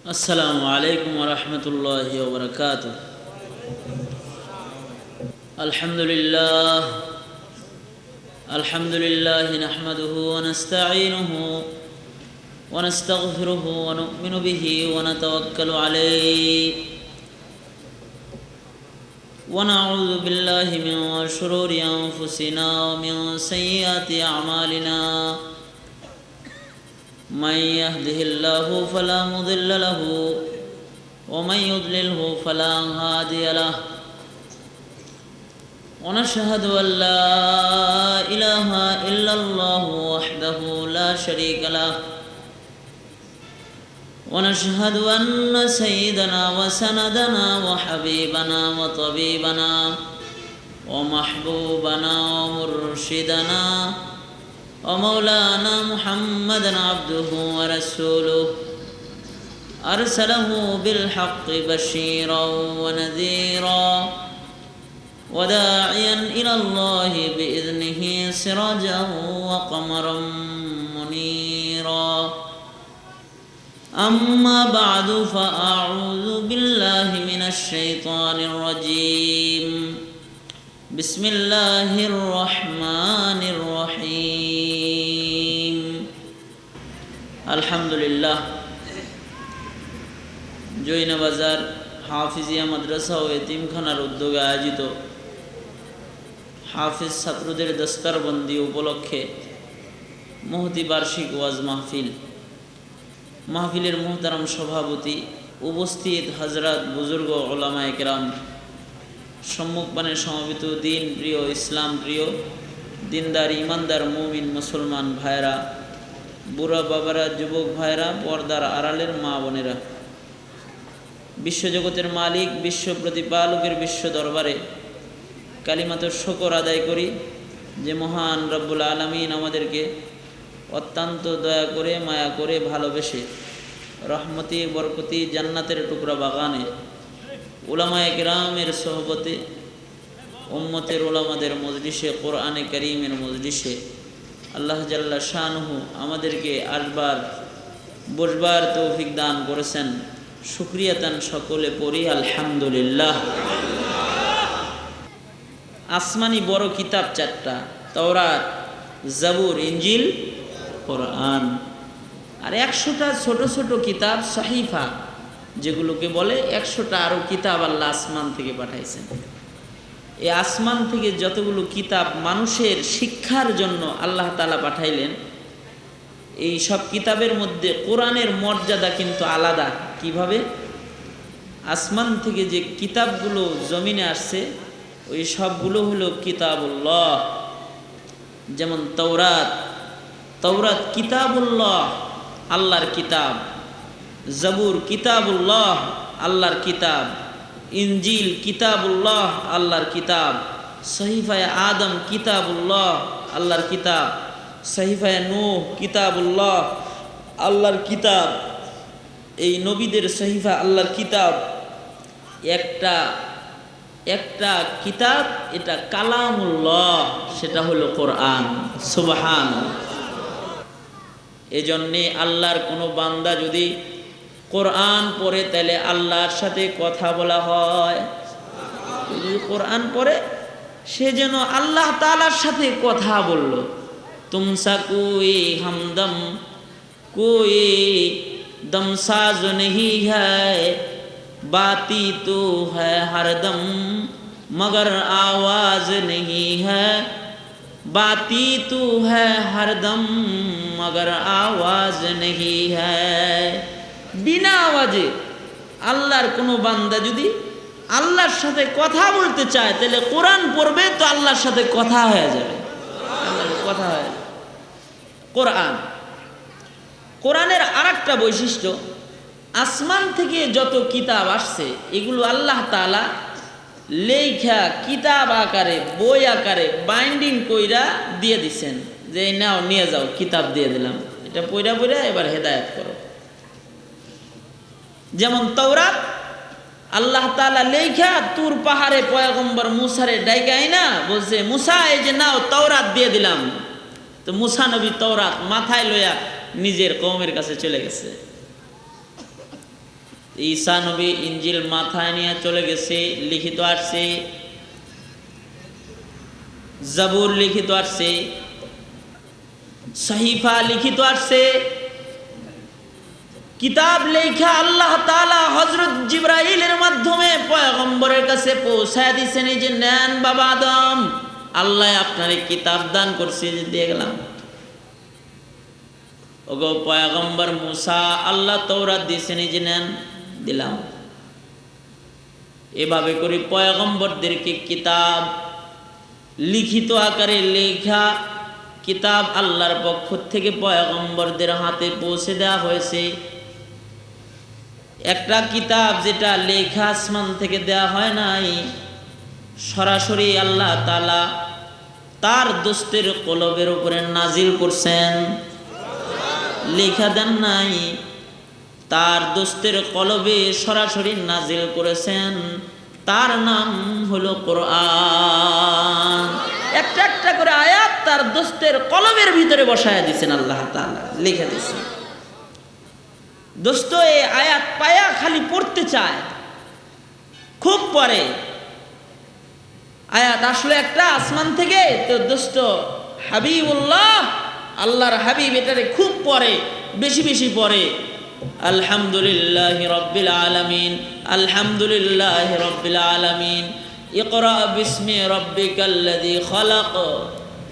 السلام عليكم ورحمة الله وبركاته. الحمد لله نحمده ونستعينه ونستغفره ونؤمن به ونتوكل عليه ونعوذ بالله من شرور أنفسنا ومن سيئات أعمالنا. من يهده الله فلا مضل له ومن يضلله فلا هادي له. ونشهد أن لا إله إلا الله وحده لا شريك له. ونشهد أن سيدنا وسندنا وحبيبنا وطبيبنا ومحبوبنا ومرشدنا ومولانا محمدا عبده ورسوله أرسله بالحق بشيرا ونذيرا وداعيا إلى الله بإذنه سراجا وقمرا منيرا. أما بعد فأعوذ بالله من الشيطان الرجيم. بسم الله الرحمن الرحيم. الحمد لله. জৈনা বাজার হাফিজিয়া মাদ্রাসা ও এতিমখানার উদ্যোগে আয়োজিত হাফিজ ছাত্রদের দস্তারবন্দি উপলক্ষে মহতি বার্ষিক ওয়াজ মাহফিলের মোহতারাম সভাপতি, উপস্থিত হাজরাত, বুজুর্গ, ওলামায়ে কেরাম, সম্মুখপানে সমবেত দিন প্রিয়, ইসলাম প্রিয়, দিনদার, ইমানদার, মুমিন মুসলমান ভাইরা, বুড়া বাবারা, যুবক ভাইরা, পর্দার আড়ালের মা বোনেরা, বিশ্বজগতের মালিক, বিশ্ব প্রতিপালকের বিশ্ব দরবারে কালিমাত শুকর আদায় করি যে মহান রব্বুল আলামিন আমাদেরকে অত্যন্ত দয়া করে, মায়া করে, ভালোবেসে রহমতি বরকতি জান্নাতের টুকরা বাগানে উলামায়ে কেরামের সোহবতে, উম্মতের উলামাদের মজলিসে, কোরআনে কারীমের মজলিসে আল্লাহ জাল্লা শানুহু আমাদেরকে আসবার বসবার তৌফিক দান করেছেন। শুকরিয়াতান সকলে পড়ি আলহামদুলিল্লাহ। আসমানি বড় কিতাব চারটা, তাওরাত, জাবুর, ইনজিল, কোরআন। আর 100টা ছোট ছোট কিতাব, সাহিফা, যেগুলোকে বলে 100টা আরও কিতাব আল্লাহ আসমান থেকে পাঠাইছেন। এই আসমান থেকে যতগুলো কিতাব মানুষের শিক্ষার জন্য আল্লাহ তাআলা পাঠাইলেন, এই সব কিতাবের মধ্যে কোরআনের মর্যাদা কিন্তু আলাদা। কিভাবে? আসমান থেকে যে কিতাবগুলো জমিনে আসছে ওই সবগুলো হলো কিতাবুল্লাহ। যেমন তাওরাত কিতাবুল্লাহ, আল্লাহর কিতাব। জাবুর কিতাবুল্লাহ, আল্লাহর কিতাব। ইনজিল কিতাবুল্লাহ, আল্লাহর কিতাব। সহিফায়ে আদম কিতাবুল্লাহ, আল্লাহর কিতাব। সহিফায়ে নূহ কিতাবুল্লাহ, আল্লাহর কিতাব। এই নবীদের সহিফা আল্লাহর কিতাব। একটা কিতাব, এটা কালামুল্লাহ, সেটা হলো কোরআন। সুবহানাল্লাহ। এজন্যে আল্লাহর কোনো বান্দা যদি কোরআন পড়ে তাহলে আল্লাহর সাথে কথা বলা হয়। যদি কোরআন পড়ে সে যেন আল্লাহ তাআলার সাথে কথা বলল। তুমসা কোই हमदम कोई दमसाज नहीं है, बाती तो है हरदम मगर आवाज नहीं है, बाती तो है हरदम मगर आवाज नहीं है। বিনা আওয়াজে আল্লাহর কোনো বান্দা যদি আল্লাহর সাথে কথা বলতে চায় তাহলে কোরআন পড়বে, তো আল্লাহর সাথে কথা হয়ে যাবে। আল্লাহর কথা হয়। কোরআনের আরেকটা বৈশিষ্ট্য, আসমান থেকে যত কিতাব আসছে এগুলো আল্লাহ তাআলা লেখা কিতাব আকারে, বই আকারে বাইন্ডিং কইরা দিয়ে দিছেন, যে নাও নিয়ে যাও, কিতাব দিয়ে দিলাম, এটা পড়া এবার হেদায়েত করো। যেমন তাওরাত আল্লাহ তাআলা লেখা তুর পাহাড়ে পয়গম্বর মুসারে ডাইকাই না, বলছে মুসা এই যে নাও তাওরাত দিয়ে দিলাম। তো মুসা নবী তাওরাত মাথায় লইয়া নিজের কওমের কাছে চলে গেছে। ঈসা নবী ইঞ্জিল মাথায় নিয়ে চলে গেছে, লিখিত আসছে, জাবুর লিখিত আসছে, সহিফা লিখিত আসছে, কিতাব লেখা আল্লাহ তাআলা হযরত জিবরাইলের মাধ্যমে পয়গম্বরের কাছে পৌঁছায় দিয়েছেন। এই যে নেন বাবা আদম, আল্লাহ আপনারে কিতাব দান করছে, যে দিয়ে গেলাম। ওগো পয়গম্বর মুসা, আল্লাহ তাওরাত দিয়েছেন, এই যে নেন, দিলাম। এভাবে করে পয়গম্বরদেরকে কিতাব লিখিত আকারে লেখা কিতাব আল্লাহর পক্ষ থেকে পয়গম্বরদের হাতে পৌঁছে দেওয়া হয়েছে। একটা কিতাব যেটা লেখা আসমান থেকে দেওয়া হয় নাই, সরাসরি আল্লাহ তাআলা তার দোস্তের কলবের উপরে নাজিল করছেন, লেখা দেন নাই, তার দোস্তের কলবে সরাসরি নাজিল করেছেন। তার নাম হলো কোরআন। একটা একটা করে আয়াত তার দোস্তের কলবের ভিতরে বসায়া দিয়েছেন আল্লাহ তাআলা, লিখে দিয়েছেন। দোস্ত এই আয়াত পায়া খালি পড়তে চায়, খুব পড়ে। আয়াত আসলে একটা আসমান থেকে, তো দোস্ত হাবিবুল্লাহ, আল্লাহর হাবিব, এটারে খুব পড়ে, বেশি বেশি পড়ে। আলহামদুলিল্লাহি রাব্বিল আলামিন, আলহামদুলিল্লাহি রাব্বিল আলামিন। ইকরা বিসমি রাব্বিকাল্লাযী খালাক,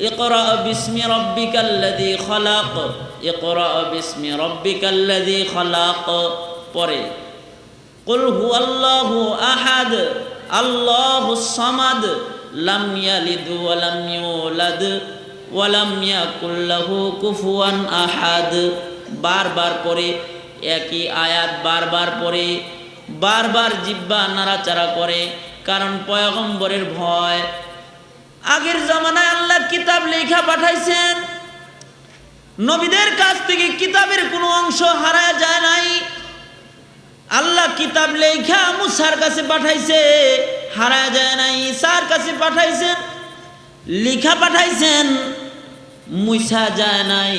ইকরা বিসমি রাব্বিকাল্লাযী খালাক, ইকরা বিসমি রাব্বিকাল্লাযী খালাক। পরে কুল হুয়াল্লাহু আহাদ, আল্লাহুস সামাদ, লাম ইয়ালিদ ওয়া লাম ইউলাদ ওয়া লাম ইয়াকুল লাহু কুফুয়ান আহাদ। বারবার পরে একই আয়াত, বারবার পরে, বারবার জিহ্বা নাড়াচাড়া করে, কারণ পয়গম্বরের ভয়। আগের জামানায় আল্লাহ কিতাব লেখা পাঠাইছেন, নবীদের কাছ থেকে কিতাবের কোনো অংশ হারায় যায় নাই। আল্লাহ কিতাব লেখা মুসার কাছে পাঠাইছে, হারায় যায় নাই। ঈসার কাছে পাঠাইছেন, লেখা পাঠাইছেন, মুছা যায় নাই,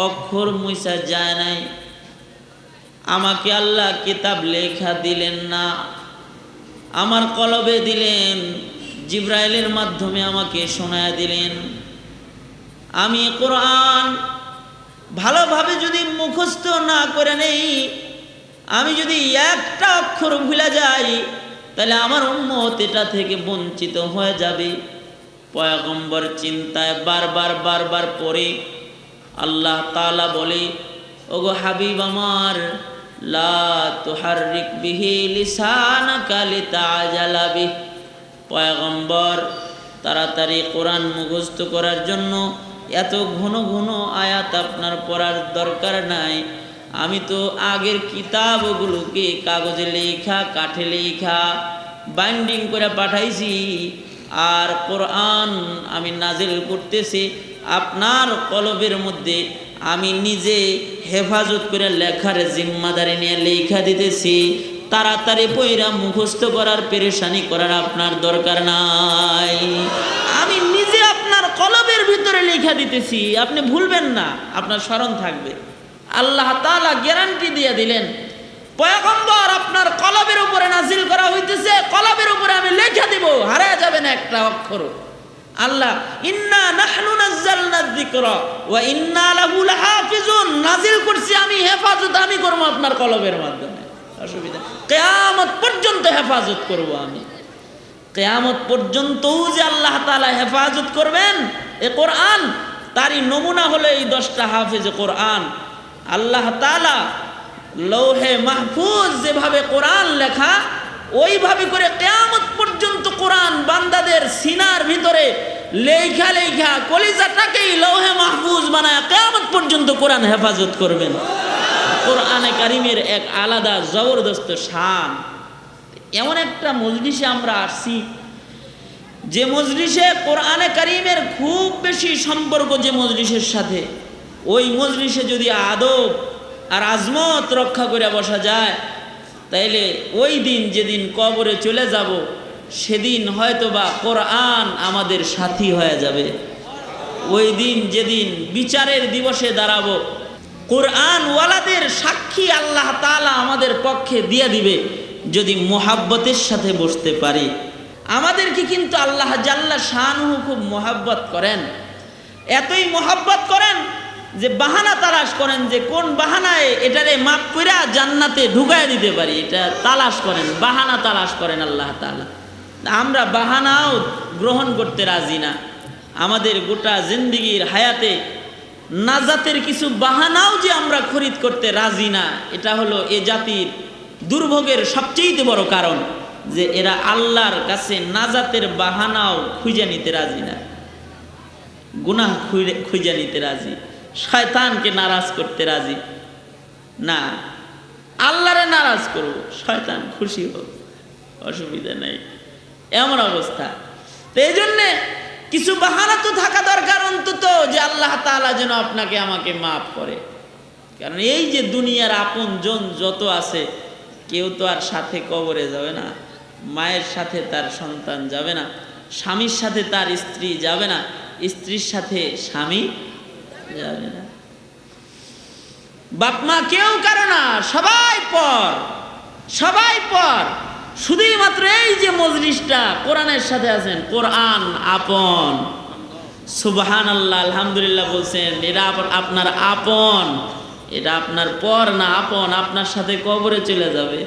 অক্ষর মুছা যায় নাই। আমাকে আল্লাহ কিতাব লেখা দিলেন না, আমার কলবে দিলেন, জিবরাইলের মাধ্যমে আমাকে শোনায় দিলেন। আমি কোরআন ভালোভাবে যদি মুখস্থ না করে নেই, আমি যদি একটা অক্ষর ভুলে যাই, তাহলে আমার উম্মত এটা থেকে বঞ্চিত হয়ে যাবে। পয়গম্বর চিন্তায় বারবার বারবার পড়ে আল্লাহ তাআলা বলে, ওগো হাবিব আমার, লা তুহাররিক বিহি লিসানাকা লিতাআজালা বিহি। পয়গম্বর, তাড়াতাড়ি কোরআন মুখস্থ করার জন্য এত ঘন ঘন আয়াত আপনার পড়ার দরকার নাই। আমি তো আগের কিতাবগুলোকে কাগজে লেখা, কাঠে লেখা, বাইন্ডিং করে পাঠাইছি, আর কোরআন আমি নাজিল করতেছি আপনার কলবের মধ্যে। আমি নিজে হেফাজত করে লেখার জিম্মাদারি নিয়ে লেখা দিতেছি। তাড়াতাড়ি পয়রা মুখস্থ করার পেরেশানি করার আপনার দরকার নাই। আমি নিজে আপনার কলবের ভিতরে লেখা দিতেছি, আপনি ভুলবেন না, আপনার স্মরণ থাকবে। আল্লাহ তাআলা গ্যারান্টি দিয়ে দিলেন, পয়গম্বর আপনার কলবের উপরে নাজিল করা হইতেছে, কলবের উপরে আমি লেখা দিব, হারায় যাবে না একটা অক্ষর। আল্লাহ ইন্না নাহনু নাযালনা যিকরা ওয়া ইন্না লাহু লাহাফিজুন, নাজিল করছি আমি, হেফাজত আমি করব আপনার কলবের মাধ্যমে। অসুবিধা, কিয়ামত পর্যন্ত হেফাজত করব আমি। কিয়ামত পর্যন্তও যে আল্লাহ তাআলা হেফাজত করবেন এ কোরআন, তারই নমুনা হলো এই 10টা হাফেজে কোরআন। আল্লাহ তাআলা লৌহে মাহফুজ যেভাবে কোরআন লেখা, ওইভাবে করে কিয়ামত পর্যন্ত কোরআন বান্দাদের সিনার ভিতরে লেখা লেখা কলিজাটাকেই লৌহে মাহফুজ বানায় কিয়ামত পর্যন্ত কোরআন হেফাজত করবেন। কোরআনে কারিমের এক আলাদা জবরদস্ত শান। এমন একটা মজলিসে আমরা আসছি, যে মজলিসে কোরআনে কারিমের খুব বেশি সম্পর্ক যে মজলিসের সাথে, ওই মজলিসে যদি আদব আর আজমত রক্ষা করে বসা যায়, তাইলে ওই দিন যেদিন কবরে চলে যাব, সেদিন হয়তোবা কোরআন আমাদের সাথী হয়ে যাবে। ওই দিন যেদিন বিচারের দিবসে দাঁড়াবো, কোরআন ওয়ালাদের সাক্ষী আল্লাহ তাআলা আমাদের পক্ষে দিয়ে দিবে যদি মুহাব্বতের সাথে বসতে পারি। আমাদেরকে কিন্তু আল্লাহ জাল্লা শানুহু খুব মুহাব্বত করেন, এতই মুহাব্বত করেন যে বাহানা তালাশ করেন যে কোন বাহানায় এটারে মাফ কইরা জান্নাতে ঢুকায় দিতে পারি, এটা তালাশ করেন, বাহানা তালাশ করেন আল্লাহ তাআলা। আমরা বাহানাও গ্রহণ করতে রাজি না। আমাদের গোটা জিন্দেগির হায়াতে নাজাতের কিছু বাহানাও যে আমরা খরিদ করতে রাজি না, এটা হলো এ জাতির দুর্ভোগের সবচেয়ে বড় কারণ যে এরা আল্লাহর কাছে নাজাতের বাহানাও খুঁজে নিতে রাজি না, গুনাহ খুঁজে নিতে রাজি, শয়তানকে নারাজ করতে রাজি না। আল্লাহরে নারাজ করব, শয়তান খুশি হোক, অসুবিধা নেই, এমন অবস্থা। তো এই জন্যে কিছু বাহানা তো থাকা দরকার অন্তত, যে আল্লাহ তাআলা যেন আপনাকে আমাকে মাফ করে। কারণ এই যে দুনিয়ার আপন জন যত আছে, কেউ তো আর সাথে কবরে যাবে না, মায়ের সাথে তার সন্তান যাবে না, স্বামীর সাথে তার স্ত্রী যাবে না, স্ত্রীর সাথে স্বামী যাবে না, বাপ মা কেউ কারো না, সবাই পর, সবাই পর। শুধুই মাত্র এই যে মজলিসটা কোরআনের সাথে আছেন, কোরআন আপন, সুবহানাল্লাহ, আলহামদুলিল্লাহ বলছেন, এটা আপনার আপন, এটা আপনার পর না, আপন। আপনার সাথে কবরে চলে যাবে।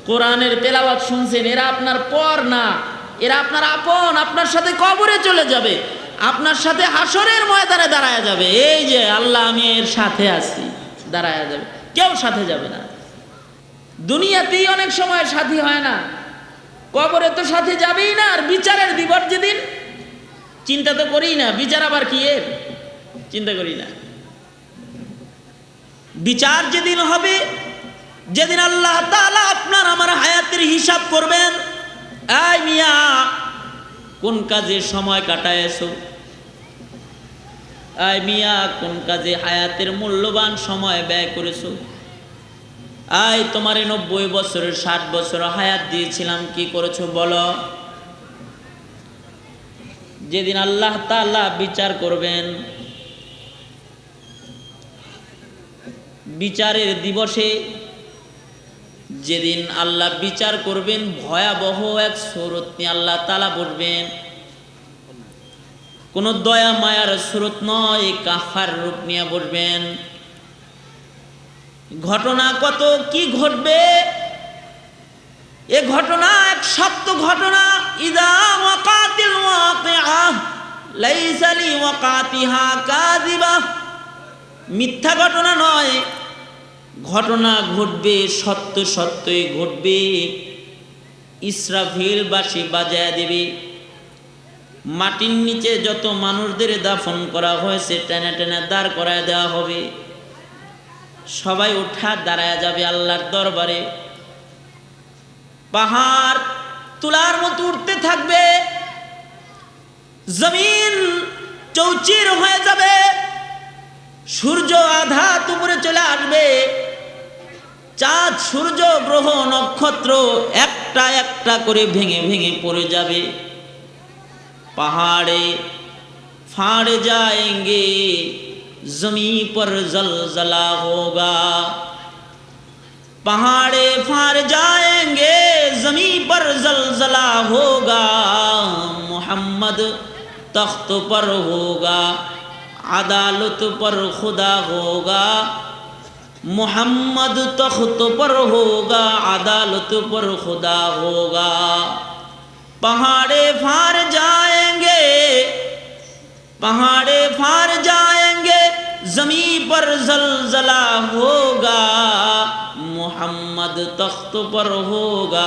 কোরআনের তেলাওয়াত শুনছেন, এরা আপনার পর না, এরা আপনার আপন, আপনার সাথে কবরে চলে যাবে, আপনার সাথে হাসরের ময়দানে দাঁড়ায় যাবে। এই যে আল্লাহ আমি এর সাথে আছি, দাঁড়ায় যাবে, কেউ সাথে যাবে না। দুনিয়াতেই অনেক সময় সাথী হয় না, কবরে তো সাথে যাবেই না। আর বিচারের দিবস যেদিন চিন্তা তো করি না, বিচার আবার কি এর চিন্তা করি না। বিচার যেদিন হবে, যেদিন আল্লাহ তাআলা আপনার আমার হায়াতের হিসাব করবেন, এই মিয়া কোন কাজে সময় কাটায়ছো, এই মিয়া কোন কাজে হায়াতের মূল্যবান সময় ব্যয় করেছো, আয় তোমারে 90 বছরের 60 বছর হায়াত দিয়েছিলাম, কি করেছো বলো। যেদিন আল্লাহ তাআলা বিচার করবেন, বিচারের দিবসে যেদিন আল্লাহ বিচার করবেন, ভয়াবহ এক সুরত নিয়ে আল্লাহ তাআলা বলবেন। কোন দয়া মায়ার সুরত নয়, কাফার রূপ নিয়ে বলবেন। ঘটনা কত কি ঘটবে, এ ঘটনা এক সত্য ঘটনা। ইযা ওয়াকাতিল ওয়াকিআহ লাইসা লিওয়াকাতিহা কাযিবা, মিথ্যা ঘটনা নয়, ঘটনা ঘটবে, সত্য সত্যই ঘটবে। ইসরাফিল বাঁশি বাজায় দেবে, মাটির নিচে যত মানুষদের দাফন করা হয়েছে টেনে টেনে দাঁড় করায় দেওয়া হবে, সবাই উঠা দাঁড়ায় যাবে আল্লাহর দরবারে। পাহাড় তুলার মতো উঠতে থাকবে, জমিন চৌচির হয়ে যাবে, সূর্য আধা উপরে চলে আসবে, চাঁদ সূর্য গ্রহ নক্ষত্র একটা একটা করে ভেঙে ভেঙে পড়ে যাবে। पहाड़े फाड़ जाएंगे, जमी पर जलजला होगा। पहाड़े फाड़ जाएंगे, जमी पर जलजला होगा। मोहम्मद तख्त पर होगा, अदालत पर खुदा होगा। मोहम्मद तख्त पर होगा, अदालत पर खुदा होगा। पहाड़े फाड़ जाएंगे, पहाड़े फाड़ जाएंगे, जमी पर जलजला होगा। मोहम्मद तख्त पर होगा,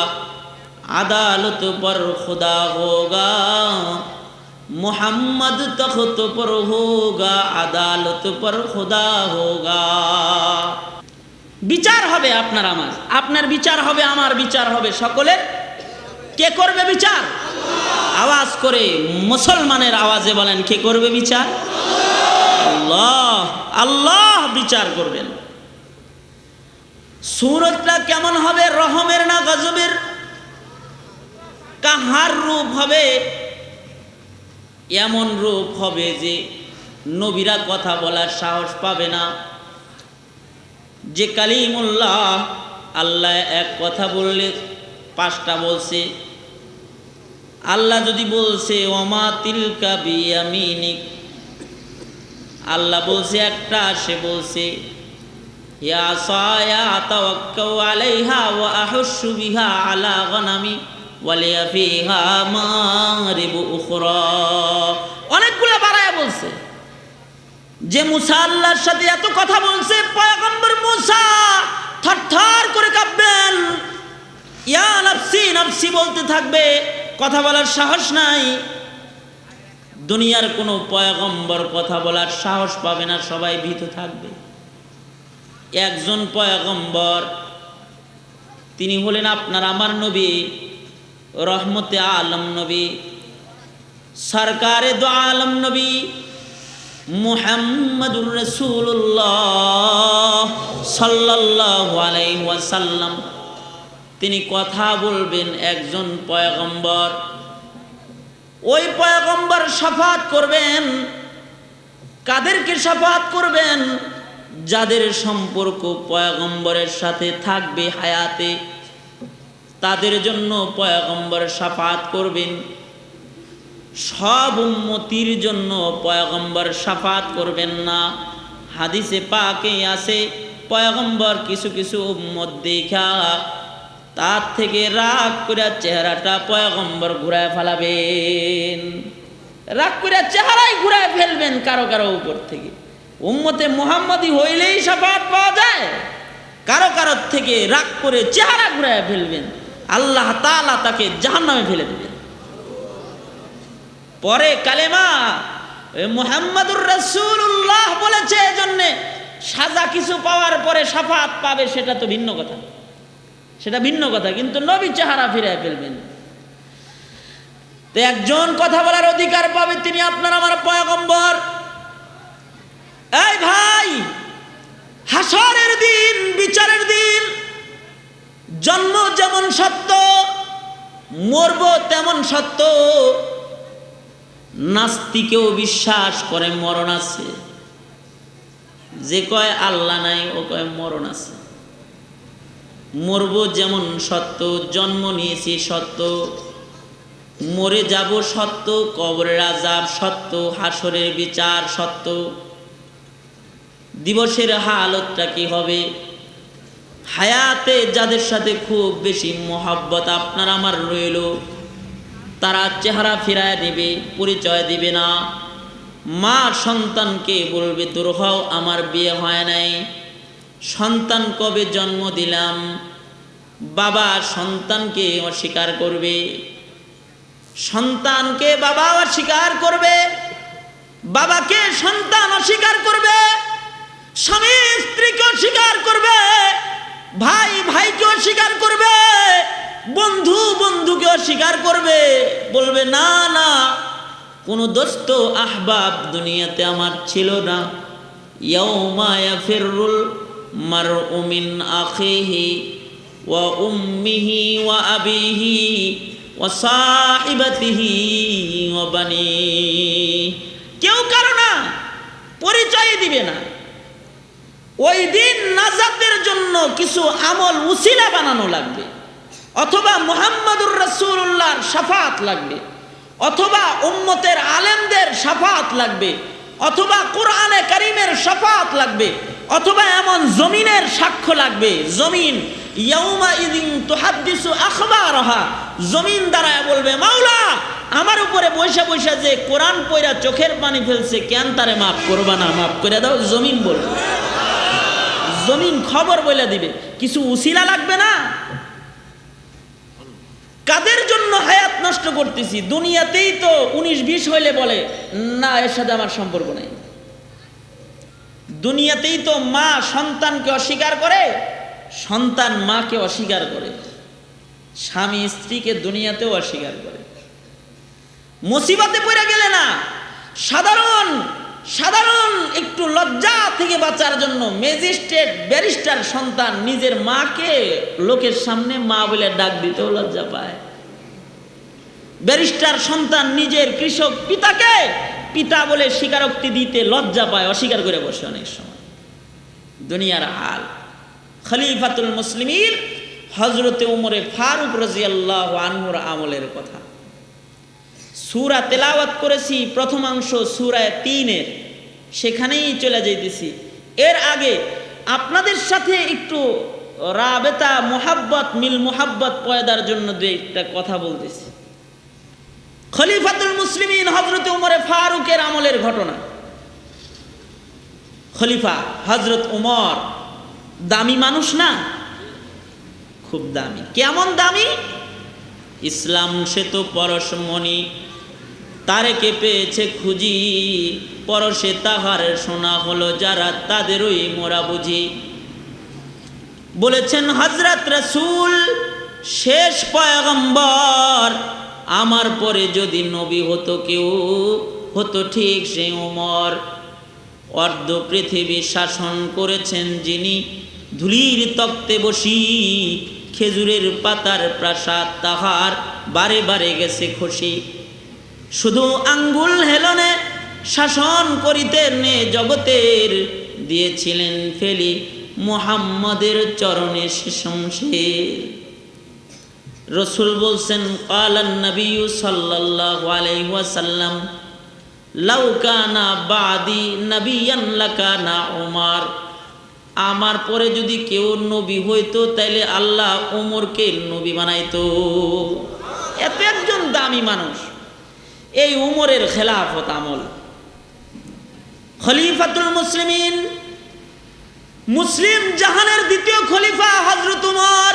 अदालत पर खुदा होगा। मोहम्मद तख्त पर होगा, अदालत पर खुदा होगा। বিচার হবে আপনার আমার, আপনার বিচার হবে, আমার বিচার হবে, সকলের। কে করবে বিচার? আওয়াজ করে মুসলমানের আওয়াজে বলেন, কে করবে বিচার? আল্লাহ। আল্লাহ বিচার করবেন। সূরতটা কেমন হবে? রহমের না গজবের? কাহার রূপ হবে? এমন রূপ হবে যে নবীরা কথা বলার সাহস পাবে না। যে কালিমুল্লাহ আল্লাহ এক কথা বললে 5টা বলছে। আল্লাহ যদি বলছে ওমা তিলকা বিয়ামিনিক, আল্লাহ বলছে একটা, সে বলছে ইয়া সায়া তাওয়াক্কাউ আলাইহা ওয়া আহুশু বিহা আলা গনামি ওয়ালিয়া ফিহা মারিবু উখরা। অনেকগুলো বাড়ায়া বলছে। যে মুসা আল্লাহর সাথে এত কথা বলছে, পয়গম্বর মুসা থরথর করে কাঁপবেন, ইয়া নাফসি নাফসি বলতে থাকবে, কথা বলার সাহস নাই। দুনিয়ার কোনো পয়গম্বর কথা বলার সাহস পাবে না, সবাই ভীত থাকবে। একজন পয়গম্বর, তিনি হলেন আপনার আমার নবী, রহমতে আলম নবী, সরকারে দো আলম নবী মুহাম্মাদুর রাসূলুল্লাহ সাল্লাল্লাহু আলাইহি ওয়াসাল্লাম। তিনি কথা বলবেন, একজন পয়গম্বর। ওই পয়গম্বর শাফাত করবেন। কাদেরকে শাফাত করবেন? যাদের সম্পর্ক পয়গম্বরের সাথে থাকবে হায়াতে, তাদের জন্য পয়গম্বর শাফাত করবেন। সব উম্মতির জন্য পয়গম্বর শাফাত করবেন না। হাদিসে পাকে আছে, পয়গম্বর কিছু কিছু উম্মত দেখা তার থেকে রাগ করে চেহারাটা পয়গম্বর ঘুরায় ফেলাবেন। রাগ করে চেহারাই ঘুরায় ফেলবেন কারো কারো উপর থেকে। উম্মতে মুহাম্মাদি হইলেই শাফাত পাওয়া যায়। কারো কারো থেকে রাগ করে চেহারা ঘুরায় ফেলবেন, আল্লাহ তাআলা তাকে জাহান্নামে ফেলে দেবেন। পরে কালেমা মুহাম্মাদুর রাসূলুল্লাহ বলেছে, এজন্য সাজা কিছু পাওয়ার পরে শাফাত পাবে, সেটা তো ভিন্ন কথা, সেটা ভিন্ন কথা। কিন্তু নবী চেহারা ফিরায় ফেলবেন। তো একজন কথা বলার অধিকার পাবে, তিনি আপনার আমার পয়গম্বর। এই ভাই, হাসরের দিন, বিচারের দিন, জন্ম যেমন সত্য, মরব তেমন সত্য। নাস্তিকেও বিশ্বাস করে মরণ আছে। যে কয় আল্লাহ নাই, ও কয় মরণ আছে। মরব যেমন সত্য, জন্ম নিয়েছি সত্য, মরে যাব সত্য, কবরের আযাব সত্য, হাসরের বিচার সত্য। দিবসের হালতটা কি হবে? হায়াতে যাদের সাথে খুব বেশি মহব্বত আপনার আমার রইল, তারা চেহারা ফিরায় নেবে, পরিচয় দিবে না। মা সন্তানকে বলবে দূর হও, আমার বিয়ে হয় নাই। সন্তান কবে জন্ম দিলাম? বাবা সন্তানকে অস্বীকার করবে, সন্তানকে বাবা অস্বীকার করবে, বাবাকে সন্তান অস্বীকার করবে, স্বামী স্ত্রীকে অস্বীকার করবে, ভাই ভাইকে অস্বীকার করবে, বন্ধু বন্ধুকে অস্বীকার করবে। বলবে না না, কোনো দোস্ত আহবাব দুনিয়াতে আমার ছিল না। ইয়াউমা ইয়াফিরুল মারউ মিন আখিহি ওয়া উম্মিহি ওয়া আবিহি ওয়া সাহিবাতিহি ওয়া বানিহি। কেউ কারো না, পরিচয় দিবে না। ওই দিন নাজাতের জন্য কিছু আমল উসিলা বানানো লাগবে, অথবা মুহাম্মাদুর রাসূলুল্লাহর শাফাত লাগবে, অথবা উম্মতের আলেমদের শাফাত লাগবে, অথবা কোরআনে কারীমের শাফাত লাগবে, অথবা এমন জমিনের সাক্ষ্য লাগবে। জমিন ইয়াউমা ইযিন তুহাদ্দিসু আখবারহা, জমিন দাঁড়ায় বলবে মাওলা আমার উপরে বৈশা বৈশা যে কোরআন পড়া চোখের পানি ফেলছে, কেন তারে মাফ করবা না? মাফ করে দাও। জমিন বলবে, জমিন খবর বলে দিবে। কিছু উসিলা লাগবে না? কাদের জন্য হায়াত নষ্ট করতেছি? দুনিয়াতেই তো 19-20 হইলে বলে না এর সাথে আমার সম্পর্ক নেই। দুনিয়াতেই তো মা সন্তানকে অস্বীকার করে, সন্তান মাকে অস্বীকার করে, স্বামী স্ত্রীকে দুনিয়াতেও অস্বীকার করে। মুসিবতে পড়ে গেলে না, সাধারণ সাধারণ একটু লজ্জা থেকে বাঁচার জন্য ম্যাজিস্ট্রেট ব্যারিস্টার সন্তান নিজের মাকে লোকের সামনে মা বলে ডাক দিতেও লজ্জা পায়। ব্যারিস্টার সন্তান নিজের কৃষক পিতাকে পিতা বলে স্বীকারোক্তি দিতে লজ্জা পায়, অস্বীকার করে বসে অনেক সময়। দুনিয়ার হাল। খলিফাতুল মুসলিমিন হযরতে উমরে ফারুক রাদিয়াল্লাহু আনহুর আমলের কথা। সূরা তেলাওয়াত করেছি প্রথমাংশ সূরা 3-এর, সেখানেই চলে যাইতেছি। এর আগে আপনাদের সাথে একটু রাবেতা মুহাব্বত মিল মুহাব্বত পয়দার জন্য দুইটা কথা বলতেছি। খলিফাতুল মুসলিমিন হযরত উমরে ফারুকের আমলের ঘটনা। খলিফা হযরত উমর দামি মানুষ না? খুব দামি। কেমন দামি? ইসলাম সে তো পরশমণি, তারেকে পেয়েছে খুঁজি, পরশে তাহার শোনা হলো যারা তাদেরই মোরা বুঝি। বলেছেন হযরত রাসূল শেষ পয়গম্বর, আমার পরে যদি নবী হতো কেউ হতো ঠিক সে উমর। অর্ধ পৃথিবী শাসন করেছেন যিনি, ধুলির তক্তে বসি, খেজুরের পাতার প্রাসাদ তাহার বারে বারে গেছে খসি। শুধু আঙ্গুল হেলনে শাসন করিতেন জগতের, দিয়েছিলেন ফেলি মুহাম্মদের চরণে শমশের। রাসূল বলছেন ক্বালান নবী সাল্লাল্লাহু আলাইহি ওয়াসাল্লাম লাউ কানা বাদি নবিয়ান লাকানা উমর, আমার পরে যদি কেউ নবী হইতো তাইলে আল্লাহ ওমরকে নবী বানাইতো। এত একজন দামি মানুষ, এই উমরের খেলাফত আমল। খলিফাতুল মুসলিমিন, মুসলিম জাহানের দ্বিতীয় খলিফা হযরত উমর।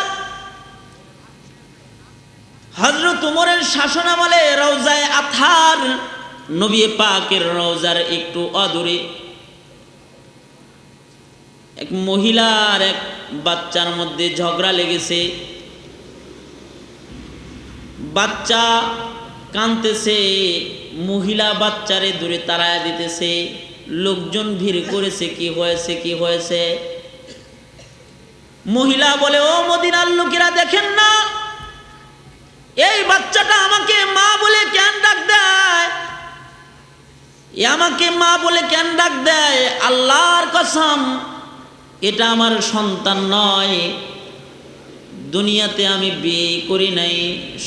হযরত উমরের শাসন আমলে রওজায়ে আতহার, নবী পাকের রওজার একটু অদূরে এক মহিলার এক বাচ্চার মধ্যে ঝগড়া লেগেছে। বাচ্চা কাঁদতেছে, মহিলা বাচ্চারে দূরে তাড়ায় দিতেছে। লোকজন ভিড় করেছে, কি হয়েছে কি হয়েছে? মহিলা বলে, ও মদিনার লোকেরা দেখেন না, এই বাচ্চাটা আমাকে মা বলে কেন ডাক দেয়? আমাকে মা বলে কেন ডাক দেয়? আল্লাহর কসম এটা আমার সন্তান নয়, দুনিয়াতে আমি বিয়ে করি নাই,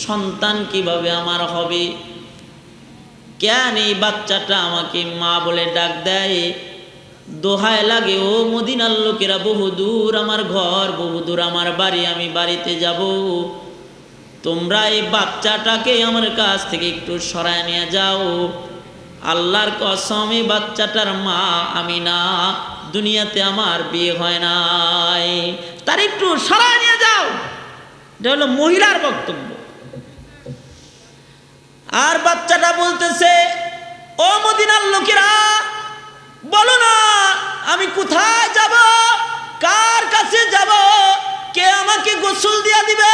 সন্তান কিভাবে আমার হবে? কেন এই বাচ্চাটা আমাকে মা বলে ডাক দেয়? দোহায় লাগে, ও মদিনার লোকেরা, বহুদূর আমার ঘর, বহুদূর আমার বাড়ি, আমি বাড়িতে যাব, তোমরা এই বাচ্চাটাকে আমার কাছ থেকে একটু সরায় নিয়ে যাও। আল্লাহর কসম এই বাচ্চাটার মা আমি না, দুনিয়াতে আমার বিয়ে হয় নাই, তার একটু সরায় নিয়ে যাও। এটা হলো মহিলার বক্তব্য। আর বাচ্চাটা বলতেছে, ও মদিনার লোকেরা, বলো না আমি কোথায় যাব, কার কাছে যাব, কে আমাকে গোসল দিয়া দিবে,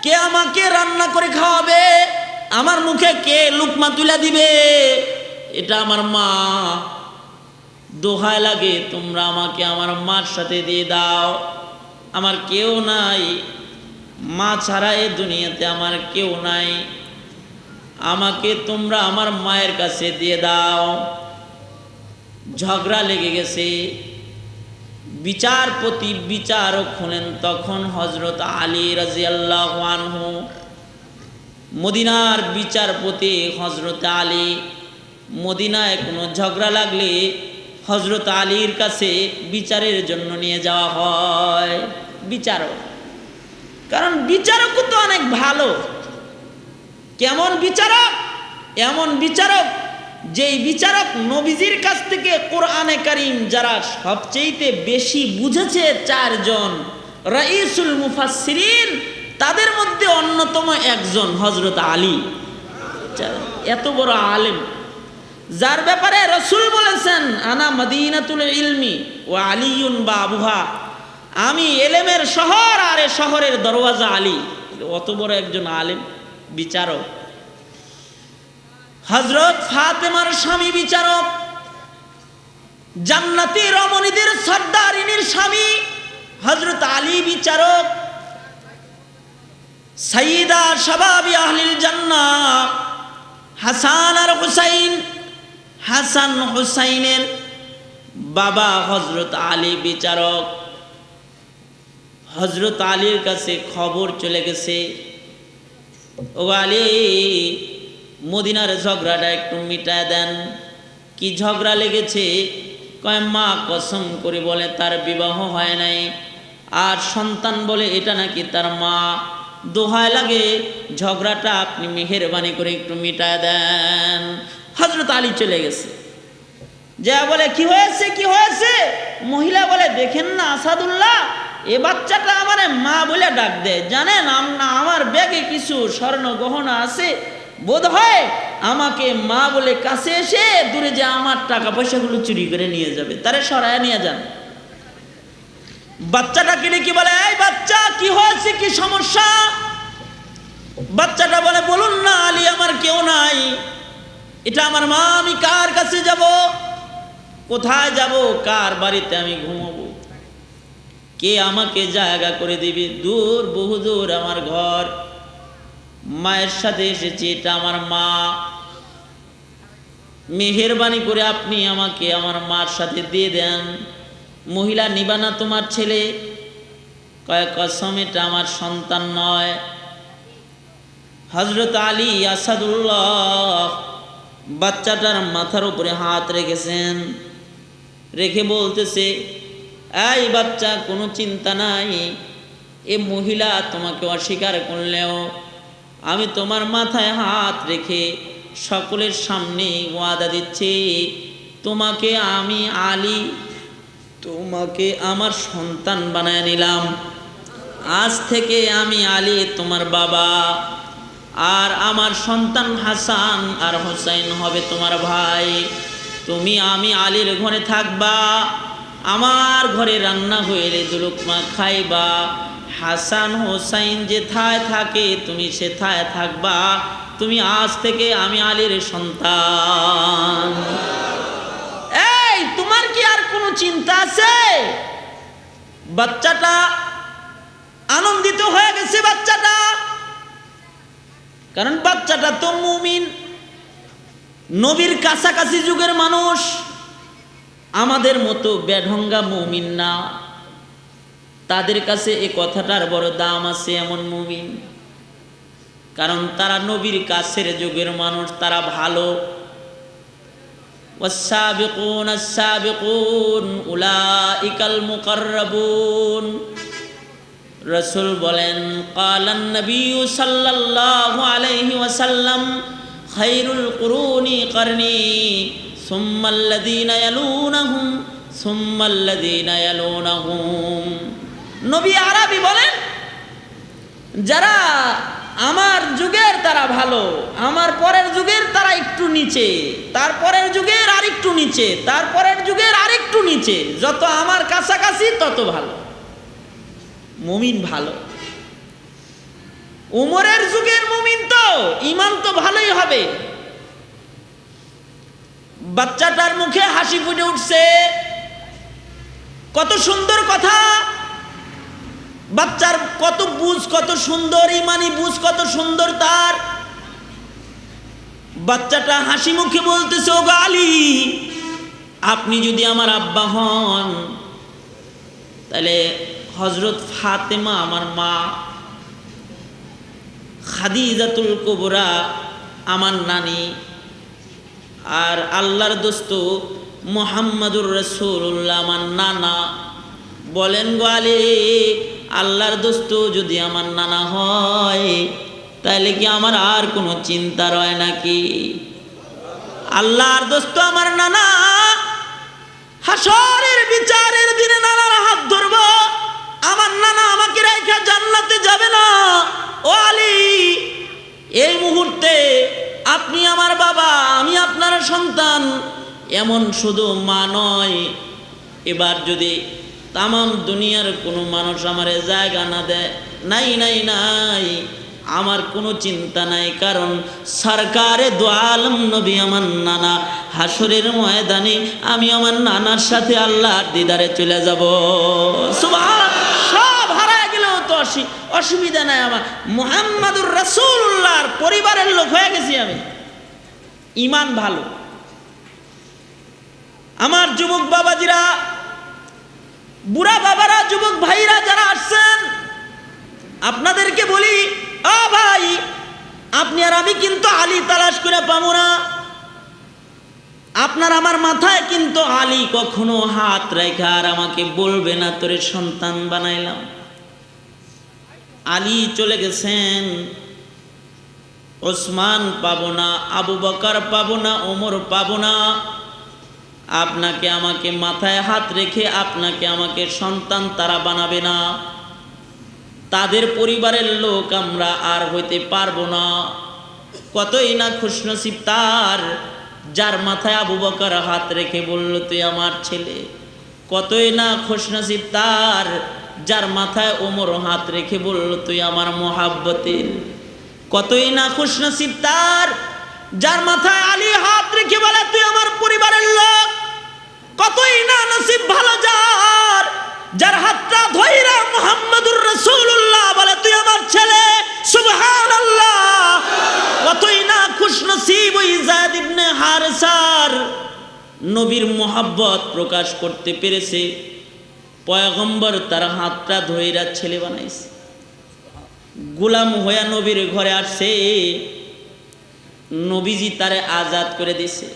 কে আমাকে রান্না করে খাওয়াবে, আমার মুখে কে লুকমা তুলে দিবে? এটা আমার মা, দোহায় লাগে তোমরা আমাকে আমার মার সাথে দিয়ে দাও। আমার কেউ নাই, মা ছাড়া এই দুনিয়াতে আমার কেউ নাই, আমাকে তোমরা আমার মায়ের কাছে দিয়ে দাও। ঝগড়া লেগে গেছে। বিচারপতি বিচারক হলেন তখন হযরত আলী রাদিয়াল্লাহু আনহু। মদিনার বিচারপতি হযরত আলী। মদিনায় কোনো ঝগড়া লাগলে হযরত আলীর কাছে বিচারের জন্য নিয়ে যাওয়া হয় বিচারক। কারণ বিচারক তো অনেক ভালো। কেমন বিচারক? এমন বিচারক যেই বিচারক নবীজির কাছ থেকে কোরআনে কারীম যারা সবচেয়ে বেশি বুঝেছে, চারজন রাইসুল মুফাসসিরিন, তাদের মধ্যে অন্যতম একজন হযরত আলী। এত বড় আলেম, যার ব্যাপারে রাসূল বলেছেন আনা মদিনাতুল ইলমি ওয়া আলিয়ুন বাবুহা, আমি এলেমের শহর আর এ শহরের দরওয়াজা আলী। অত বড় একজন আলেম, বিচারক। হযরত ফাতেমার স্বামী বিচারক, জান্নাতি রমণীদের সর্দারিনীর স্বামী হযরত আলী বিচারক, সাইয়্যিদা শাবাবি আহলিল জান্নাহ হাসান আর হুসাইন, হাসান হুসাইনের বাবা হযরত আলী বিচারক। হযরত আলীর কাছে খবর চলে গেছে, ও আলী, মদিনার ঝগড়াটা একটু মিটায় দেন। কি ঝগড়া লেগেছে? কয় মা কসম করে বলে তার বিবাহ হয় নাই, আর সন্তান বলে এটা নাকি তার মা। দোহায় লাগে ঝগড়াটা আপনি মেহেরবানি করে একটু মিটায় দেন। হযরত আলী চলে গেছে, যা বলে কি হয়েছে কি হয়েছে? মহিলা বলে দেখেন না আসাদুল্লাহ, এ বাচ্চাটা আমারে মা বলে ডাক দেয়। জানেন আমার ব্যাগে কিছু স্বর্ণ গহনা আছে, বোধ হয় আমাকে মা বলে কাছে এসে দূরে যে আমার টাকা পয়সাগুলো চুরি করে নিয়ে যাবে, তারে সরায় নিয়ে যান। বাচ্চাটাকে ডেকে বলে, এই বাচ্চা কি হয়েছে, কি সমস্যা? বাচ্চাটা বলে, বলুন না আলী, আমার কেউ নাই, এটা আমার মা, আমি কার কাছে যাব, কোথায় যাব, কার বাড়িতে আমি ঘুমাবো, কে আমাকে জায়গা করে দিবে? দূর, বহু দূর আমার ঘর, মায়ের সাথে এসেছি, এটা আমার মা, মেহেরবানি করে আপনি আমাকে আমার মার সাথে দিয়ে দেন। মহিলা, নিবানা তোমার ছেলে? কয় কসম এটা আমার সন্তান নয়। হযরত আলী আসাদুল্লাহ বাচ্চাটার মাথার উপরে হাত রেখেছেন, রেখে বলতেছে, এই বাচ্চা, কোনো চিন্তা নাই, এ মহিলা তোমাকে অস্বীকার করলেও আমি তোমার মাথায় হাত রেখে সকলের সামনে ওয়াদা দিচ্ছি, তোমাকে আমি আলী, তোমাকে আমার সন্তান বানায় নিলাম। আজ থেকে আমি আলী তোমার বাবা, আর আমার সন্তান হাসান আর হোসাইন হবে তোমার ভাই। তুমি আমি আলীর ঘরে থাকবা, আমার ঘরে রান্না হইলে দুলুকমা খাইবা, হাসান হোসাইন যেথায় থাকে তুমি সেথায় থাকবা, তুমি আজ থেকে আমি আলীর সন্তান। এই, তোমার কি আর কোনো চিন্তা আছে? বাচ্চাটা আনন্দিত হয়ে গেছে, বাচ্চাটা, কারণ বাচ্চাটা তো মুমিন, নবীর কাছাকাছি যুগের মানুষ, আমাদের মতো বেঢঙ্গা মুমিন না। তাদের কাছে এই কথাটার বড় দাম আছে, এমন মুমিন, কারণ তারা নবীর কাছের যুগের মানুষ, তারা ভালো। ওয়াস-সাবিকুন আস-সাবিকুন উলাইকাল মুকাররাবুন। রাসূল বলেন, ক্বালান নবী সাল্লাল্লাহু আলাইহি ওয়াসাল্লাম, খায়রুল কুরুনি করনি সুম্মাল্লাযীনা ইয়ালুনাহুম সুম্মাল্লাযীনা ইয়ালুনাহুম। নবী আরবি বলেন, যারা আমার যুগের তারা ভালো, আমার পরের যুগের তারা একটু নিচে, তারপরের যুগের আরেকটু নিচে, তারপরের যুগের আরেকটু নিচে, যত আমার কাছাকাছি তত ভালো। মুমিন ভালো। উমরের যুগের মুমিন তো ঈমান তো ভালোই হবে। বাচ্চাটার মুখে হাসি ফুটে উঠছে, কত সুন্দর কথা, বাচ্চার কত বুঝ, কত সুন্দর ঈমানি বুঝ, কত সুন্দর তার। বাচ্চাটা হাসি মুখে বলতেছে, ও আলী, আপনি যদি আমার আব্বা হন, তাহলে হযরত ফাতেমা আমার মা, খাদিজাতুল কুবরা আমার নানি, আর আল্লাহর দোস্ত মুহাম্মাদুর রাসূলুল্লাহ আমার নানা। বলেন গো আলী, আল্লাহর দোস্ত যদি আমার নানা হয়, তাহলে কি আমার আর কোনো চিন্তা রয় নাকি? আল্লাহর দোস্ত আমার নানা, হাসরের বিচারের দিনে নানার হাত ধরব, আমার নানা আমাকে রেখে জান্নাতে যাবে না। ও আলী, এই মুহূর্তে আপনি আমার বাবা, আমি আপনার সন্তান, এমন শুধু মা নয়, এবার যদি তামাম দুনিয়ার কোনো মানুষ আমারে জায়গা না দেয়, নাই নাই নাই, আমার কোনো চিন্তা নাই, কারণ সরকারে দু আলম নবী আমার নানা, হাসরের ময়দানে আমি আমার নানার সাথে আল্লাহর দিদারে চলে যাব। সুবহান, সব হারায় গেলেও তো অসুবিধা নাই, আমার মুহাম্মাদুর রাসূলুল্লাহর পরিবারের লোক হয়ে গেছি আমি। ঈমান ভালো। আমার যুবক বাবাজিরা, বুড়া বাবারা, যুবক ভাইরা যারা আসছেন, আপনাদেরকে বলি, ও ভাই, আপনি আর আমি কিন্তু আলী তালাশ করে পাবো না। আপনার আমার মাথায় কিন্তু আলী কখনো হাত রেখে আর আমাকে বলবে না তোরে সন্তান বানাইলাম। আলী চলে গেছেন, ওসমান পাবো না, আবু বকর পাবো না, ওমর পাবো না। আপনাকে আমাকে মাথায় হাত রেখে আপনাকে আমাকে সন্তান তারা বানাবে না, তাদের পরিবারের লোক আমরা আর হইতে পারবো না। কতই না খুশনসিব তার, যার মাথায় আবু বকর হাত রেখে বলল তুই আমার ছেলে। কতই না খুশনসিব তার, যার মাথায় ওমর হাত রেখে বলল তুই আমার মোহাব্বতের। কতই না খুশনসিব তার, যার মাথায় আলী হাত রেখে বলে তুই আমার পরিবারের লোক। কতই না নসিব ভালো যার, যার হাতটা ধইরা মুহাম্মদুর রাসূলুল্লাহ বলে তুই আমার ছেলে। সুবহানাল্লাহ। কতই না খুশনসিব ওই যায়েদ ইবনে হারেসার, নবীর মোহাব্বত প্রকাশ করতে পেরেছে, পয়গম্বর তার হাতটা ধইরা ছেলে বানাইছে। গোলাম হইয়া নবীর ঘরে আসছে, নবীজি তারে আজাদ করে দিছে।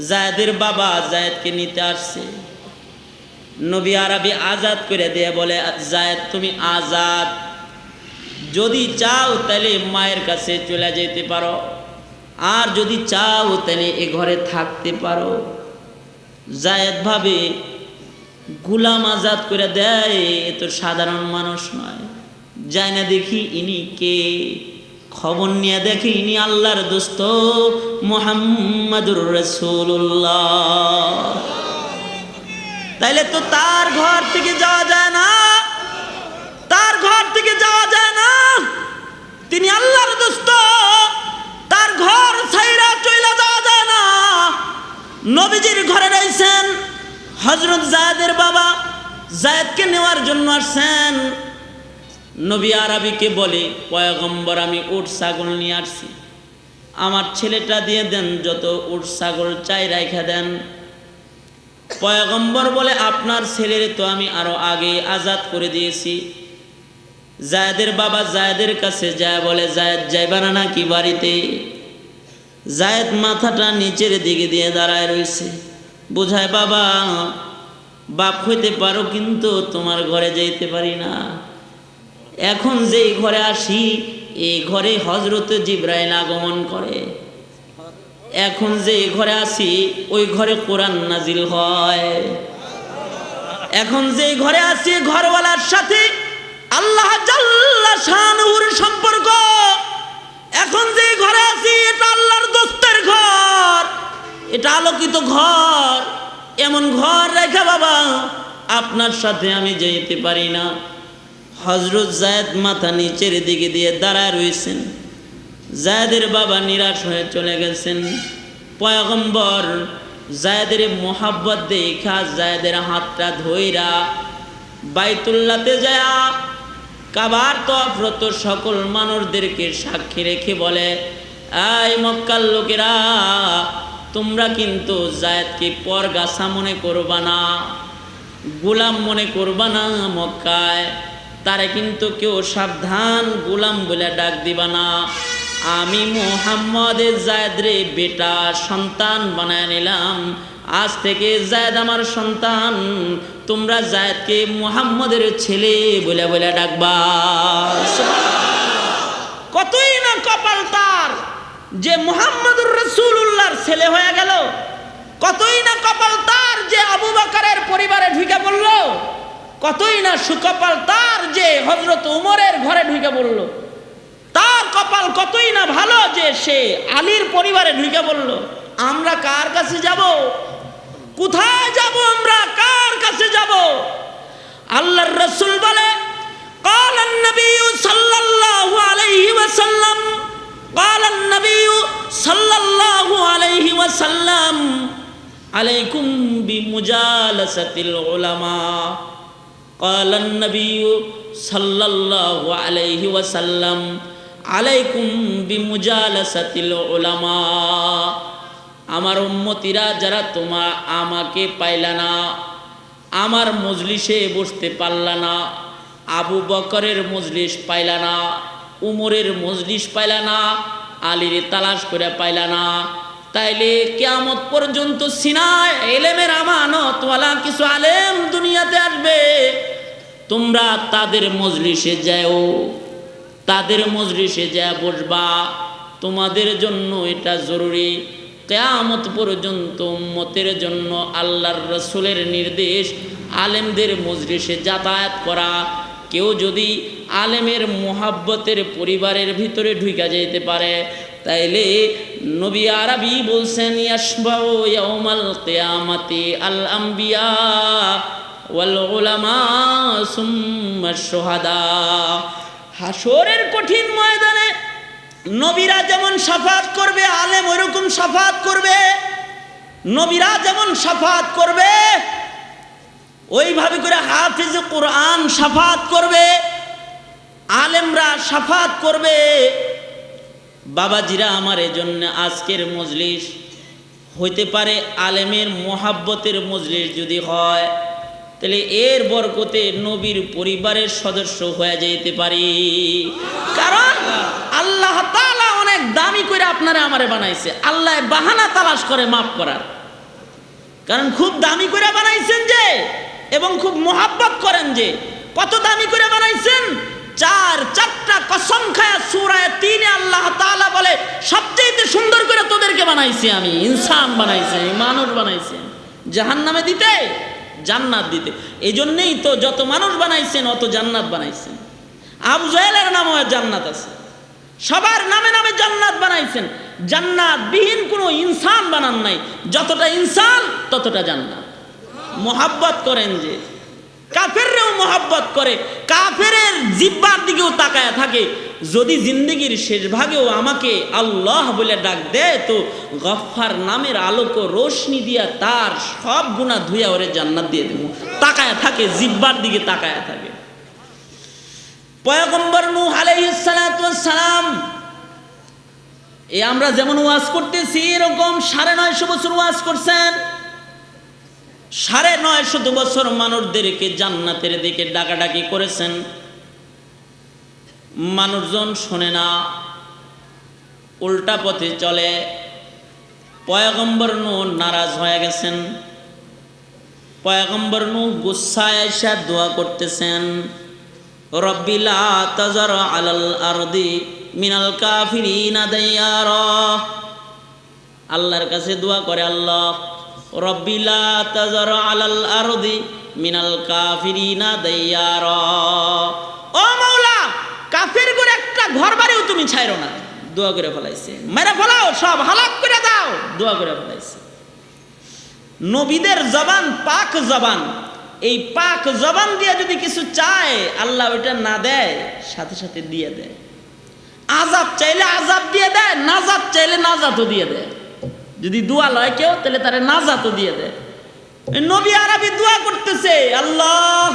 যায়েদের বাবা যায়েদকে নিতে আসছে, নবী আরবি আজাদ করে দিয়ে বলে, যায়েদ তুমি আজাদ, যদি চাও তাহলে মায়ের কাছে চলে যেতে পারো, আর যদি চাও তাহলে এ ঘরে থাকতে পারো। যায়েদ ভাবে গোলাম আজাদ করে দেয়, এ তো সাধারণ মানুষ নয়। যায় না দেখি ইনি কে, খবর নিয়ে দেখি ইনি আল্লাহর দোস্ত মুহাম্মাদুর রাসূলুল্লাহ। তাইলে তো তার ঘর থেকে যাওয়া যায় না, তার ঘর থেকে যাওয়া যায় না। তিনি আল্লাহর দোস্ত, তার ঘর ছাইরা চইলা যাওয়া যায় না। নবীজির ঘরে রয়েছেন হযরত যায়েদের বাবা, যায়েদকে নেওয়ার জন্য আসছেন। নবী আরবিকে বলে, পয়গম্বর আমি উট ছাগল নিয়ে আসছি, আমার ছেলেটা দিয়ে দেন, যত উট ছাগল চাই রাইখা দেন। পয়গম্বর বলে আপনার ছেলের তো আমি আরো আগে আজাদ করে দিয়েছি। যায়েদের বাবা যায়েদের কাছে যায় বলে, যায়েদ যাইবা না নাকি বাড়িতে? যায়েদ মাথাটা নিচের দিকে দিয়ে দাঁড়ায় রয়েছে, বুঝায় বাবা বাপ হইতে পারো কিন্তু তোমার ঘরে যাইতে পারি না। এখন যেই ঘরে আসি এই ঘরে হযরত জিবরাইল আগমন করে, এখন যে ঘরে আসি ওই ঘরে কোরআন নাজিল হয়। এখন যে ঘরে আসি ঘরওয়ালার সাথে আল্লাহ জাল্লা শানুর সম্পর্ক। এখন যে ঘরে আসি এটা আল্লাহর দোস্তের ঘর, এটা আলোকিত ঘর। এমন ঘর রেখে বাবা আপনার সাথে আমি যেতে পারি না। হযরত যায়েদ মাথা নিচের দিকে দিয়ে দাঁড়ায় রয়েছেন। যায়েদের বাবা নিরাশ হয়ে চলে গেছেন। পয়গম্বর যায়েদের মোহাব্বত দেখা যায়েদের হাতটা ধইরা বাইতুল্লাহতে যায় কাবার তওয়াফরত সকল মানুষদেরকে সাক্ষী রেখে বলে, এই মক্কার লোকেরা, তোমরা কিন্তু যায়েদকে পরগাছা মনে করবা না, গোলাম মনে করবা না। মক্কায় তারে কিন্তু কেউ সাবধান গোলাম বলে ডাক দিবা না। আমি মুহাম্মদের যায়েদরে বেটা সন্তান বানায় নিলাম, আজ থেকে যায়েদ আমার সন্তান। তোমরা যায়েদকে মুহাম্মদের ছেলে বলে বলে ডাকবা। কতই না কপাল তার যে মুহাম্মদুর রাসূলুল্লাহর ছেলে হয়ে গেল। কতই না কপাল তার যে আবু বকরের পরিবারে ঢুকে পড়ল। কতই না সুকপাল তার যে হযরত উমরের ঘরে ঢুকে পড়ল। তার কপাল কতই না ভালো যে সে আলীর পরিবারে ঢুকে পড়ল। আমরা কার কাছে যাব? কোথায় যাব? আমরা কার কাছে যাব? আল্লাহর রাসূল বলে, ক্বালান নবী সাল্লাল্লাহু আলাইহি ওয়াসাল্লাম, ক্বালান নবী সাল্লাল্লাহু আলাইহি ওয়াসাল্লাম, আলাইকুম বিমুজালাসাতিল উলামা। ক্বালান নবী সাল্লাল্লাহু আলাইহি ওয়াসাল্লাম, আলাইকুম বিমুজালাসাতিল উলামা। আমার উম্মতিরা যারা তোমার আমাকে পাইলা না, আমার মজলিসে বসতে পারলা না, আবু বকরের মজলিস পাইলা না, উমরের মজলিস পাইলা না, আলীর তালাশ করে পাইলা না, তাইলে কিয়ামত পর্যন্ত সিনায় ইলমের আমানতওয়ালা কিছু আলেম দুনিয়াতে আসবে, তোমরা তাদের মজলিসে যাও, তাদের মজলিসে যা বসবা, তোমাদের জন্য এটা জরুরি। কিয়ামত পর্যন্ত উম্মতের জন্য আল্লাহর রাসূলের নির্দেশ আলেমদের মজলিসে যাতায়াত করা। কেউ যদি আলেমের মুহাব্বতের পরিবারের ভিতরে ঢুকে যেতে পারে, তাইলে নবী আরবি বলছেন ইয়াশবাউ ইয়াউমাল কিয়ামাতি আল আম্বিয়া ওয়াল উলামা সুম্মা শুহাদা। হাসরের কঠিন ময়দানে নবীরা যেমন শাফাত করবে, আলেম ওইরকম শাফাত করবে। নবীরা যেমন শাফাত করবে, ওইভাবে করে হাফিজ কোরআন শাফাত করবে, আলেমরা শাফাত করবে। বাবাজিরা, আমার এজন্য আজকের মজলিস হইতে পারে আলেমের মোহাব্বতের মজলিস যদি হয়, তাহলে এর বরকতে নবীর পরিবারের সদস্য হয়ে যেতে পারি। কারণ আল্লাহ তাআলা অনেক দামি করে আপনারা আমারে বানাইছে। আল্লাহ বাহানা তালাশ করে মাফ করার, কারণ খুব দামি করে বানাইছেন যে, এবং খুব মোহাব্বত করেন যে। কত দামি করে বানাইছেন? চারটা কসম খায়া সূরা ৩ আল্লাহ তাআলা বলে সবচেয়ে সুন্দর করে তোদেরকে বানাইছি আমি। ইনসান বানাইছে, মানুষ বানাইছে জাহান্নামে দিতে, জান্নাত দিতে। এই জন্যেই তো যত মানুষ বানাইছেন অত জান্নাত বানাইছেন। আবু জাহেলের নামে জান্নাত আছে, সবার নামে নামে জান্নাত বানাইছেন। জান্নাত বিহীন কোনো ইনসান বানান নাই। যতটা ইনসান ততটা জান্নাত। মোহাব্বত করেন যে, কাফেররেও মোহাব্বত করে, কাফেরের জিহ্বার দিকেও তাকায় থাকে। যদি জিন্দেগির শেষ ভাগেও আমাকে আল্লাহ বলে ডাক দেয়, তো গফফার নামের আলোক ও রোশনি দিয়া তার সব গুনাহ ধুইয়া ওরে জান্নাত দিয়ে দেব। তাকায় থাকে, জিহ্বার দিকে তাকায় থাকে। পয়গম্বর নূহ আলাইহিস সালাতু ওয়াস সালাম, এই আমরা যেমন ওয়াজ করতেছি এরকম ৯৫০ বছর ওয়াজ করছেন। ৯৫০ বছর মানুষদেরকে জান্নাতের দিকে ডাকাডাকি করেছেন। মানুষজন শোনে না, উল্টা পথে চলে। পয়গম্বর নূহ নারাজ হয়ে গেছেন। পয়গম্বর নূহ গুসায় আইসা দোয়া করতেছেন, রব্বি লা তাযার আলাল আরদি মিনাল কাফিরিনা দাইয়ারা। আল্লাহর কাছে দোয়া করে, আল্লাহ রব্বি লা তাযার আলাল আরদি মিনাল কাফিরিনা দাইয়ারা। ও মাওলা, কাফের করে একটা ঘর বাড়িও তুমি ছাইরো না। দোয়া করে ফেলাইছে, মেরে ফেলাও, সব হালাক করে দাও, দোয়া করে ফেলাইছে। নবীদের জবান পাক জবান, এই পাক জবান দিয়ে যদি কিছু চায় আল্লাহ ওইটা না দেয়, সাথে সাথে দিয়ে দেয়। আযাব চাইলে আযাব দিয়ে দেয়, নাজাত চাইলে নাজাতও দিয়ে দেয়। যদি দোয়া লয় কেউ, তাহলে তারে নাজাতও দিয়ে দেয়। নবী আরবি দোয়া করতেছে, আল্লাহ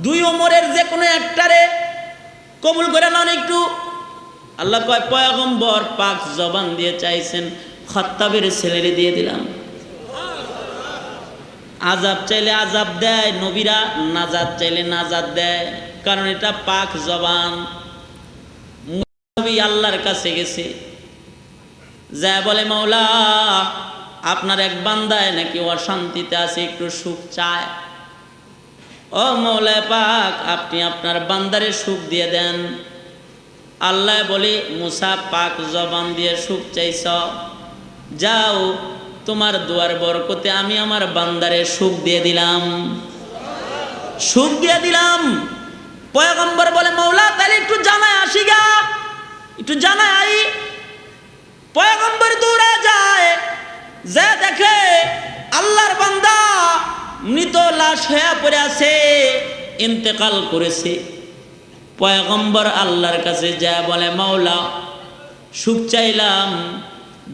দুই ওমরের যে কোনো একটারে কবুল করে নাও একটু। আল্লাহ কয়, পয়গম্বর পাক জবান দিয়ে চাইছেন, খাত্তাবের ছেলেরে দিয়ে দিলাম। আযাব চাইলে আযাব দেয়, নবীরা নাজাত চাইলে নাজাত দেয়, কারণ এটা পাক জবান। নবী আল্লাহর কাছে গেছে, যা বলে, মাওলা আপনার এক বান্দায় নাকি অশান্তিতে আছে, একটু সুখ চায়। ও মাওলা পাক, আপনি আপনার বান্দারে সুখ দিয়ে দেন। আল্লাহ বলে, মুসা পাক জবান দিয়ে সুখ চাইছ, যাও তোমার দোয়ার বরকতে আমি আমার বান্দারে সুখ দিয়ে দিলাম, সুখ দিয়ে দিলাম। পয়গম্বর বলে, মাওলা তাহলে একটু জানায় আসি গা, একটু জানায় আই। পয়গম্বর দৌড়ে যায়, যে দেখে আল্লাহর বান্দা মৃত লাশ হয়ে পড়ে আছে, ইন্তেকাল করেছে। পয়গম্বর আল্লাহর কাছে যায় বলে, মাওলা সুখ চাইলাম,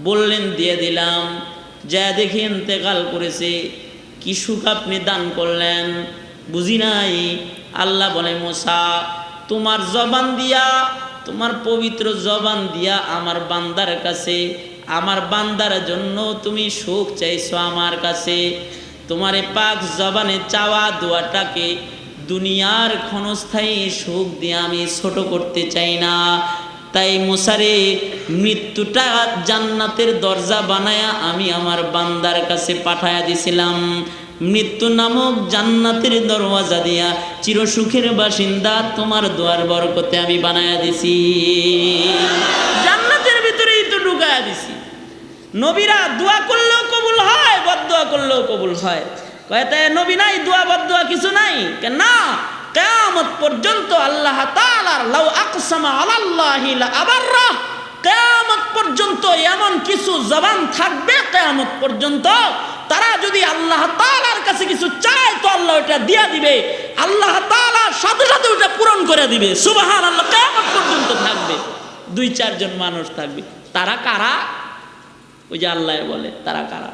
বললেন দিয়ে দিলাম। যা দেখি ইন্তেকাল করেছে, কি সুখ আপনি দান করলেন বুঝি নাই। আল্লাহ বলে, মুসা তোমার জবান দিয়া, তোমার পবিত্র জবান দিয়া আমার বান্দার কাছে, আমার বান্দার জন্য তুমি সুখ চাইছো আমার কাছে, তোমারে পাক জবানে চাওয়া দোয়াটাকে দুনিয়ার ক্ষণস্থায়ী সুখ দিয়ে আমি ছোট করতে চাই না। তাই মুসারে মৃত্যুটা জান্নাতের দরজা বানায়া আমি আমার বান্দার কাছে পাঠায়া দিছিলাম। মৃত্যু নামক জান্নাতের দরওয়াজা দিয়া চিরসুখের বাসিন্দা তোমার দোয়ার বরকতে আমি বানায়া দিছি। জান্নাতের ভিতরেই তো ঢুকায়া দিছি। নবীরা দোয়া করলেও কবুল হয়, বদদোয়া করলেও কবুল হয়। কয়তে নবী নাই, দোয়া বদদোয়া কিছু নাই কেন? না, কিয়ামত পর্যন্ত আল্লাহ তাআলার লাউ আকসামা আলাল্লাহি লা আবাররা, কিয়ামত পর্যন্ত এমন কিছু জবান থাকবে কিয়ামত পর্যন্ত, তারা যদি আল্লাহ তাআলার কাছে কিছু চায় তো আল্লাহ ওটা দিয়া দিবে, আল্লাহ তাআলা সাথে সাথে ওটা পূরণ করে দিবে। সুবহানাল্লাহ। কিয়ামত পর্যন্ত থাকবে 2-4 জন মানুষ থাকবে। তারা কারা? ওই যে আল্লাহ বলে তারা কারা?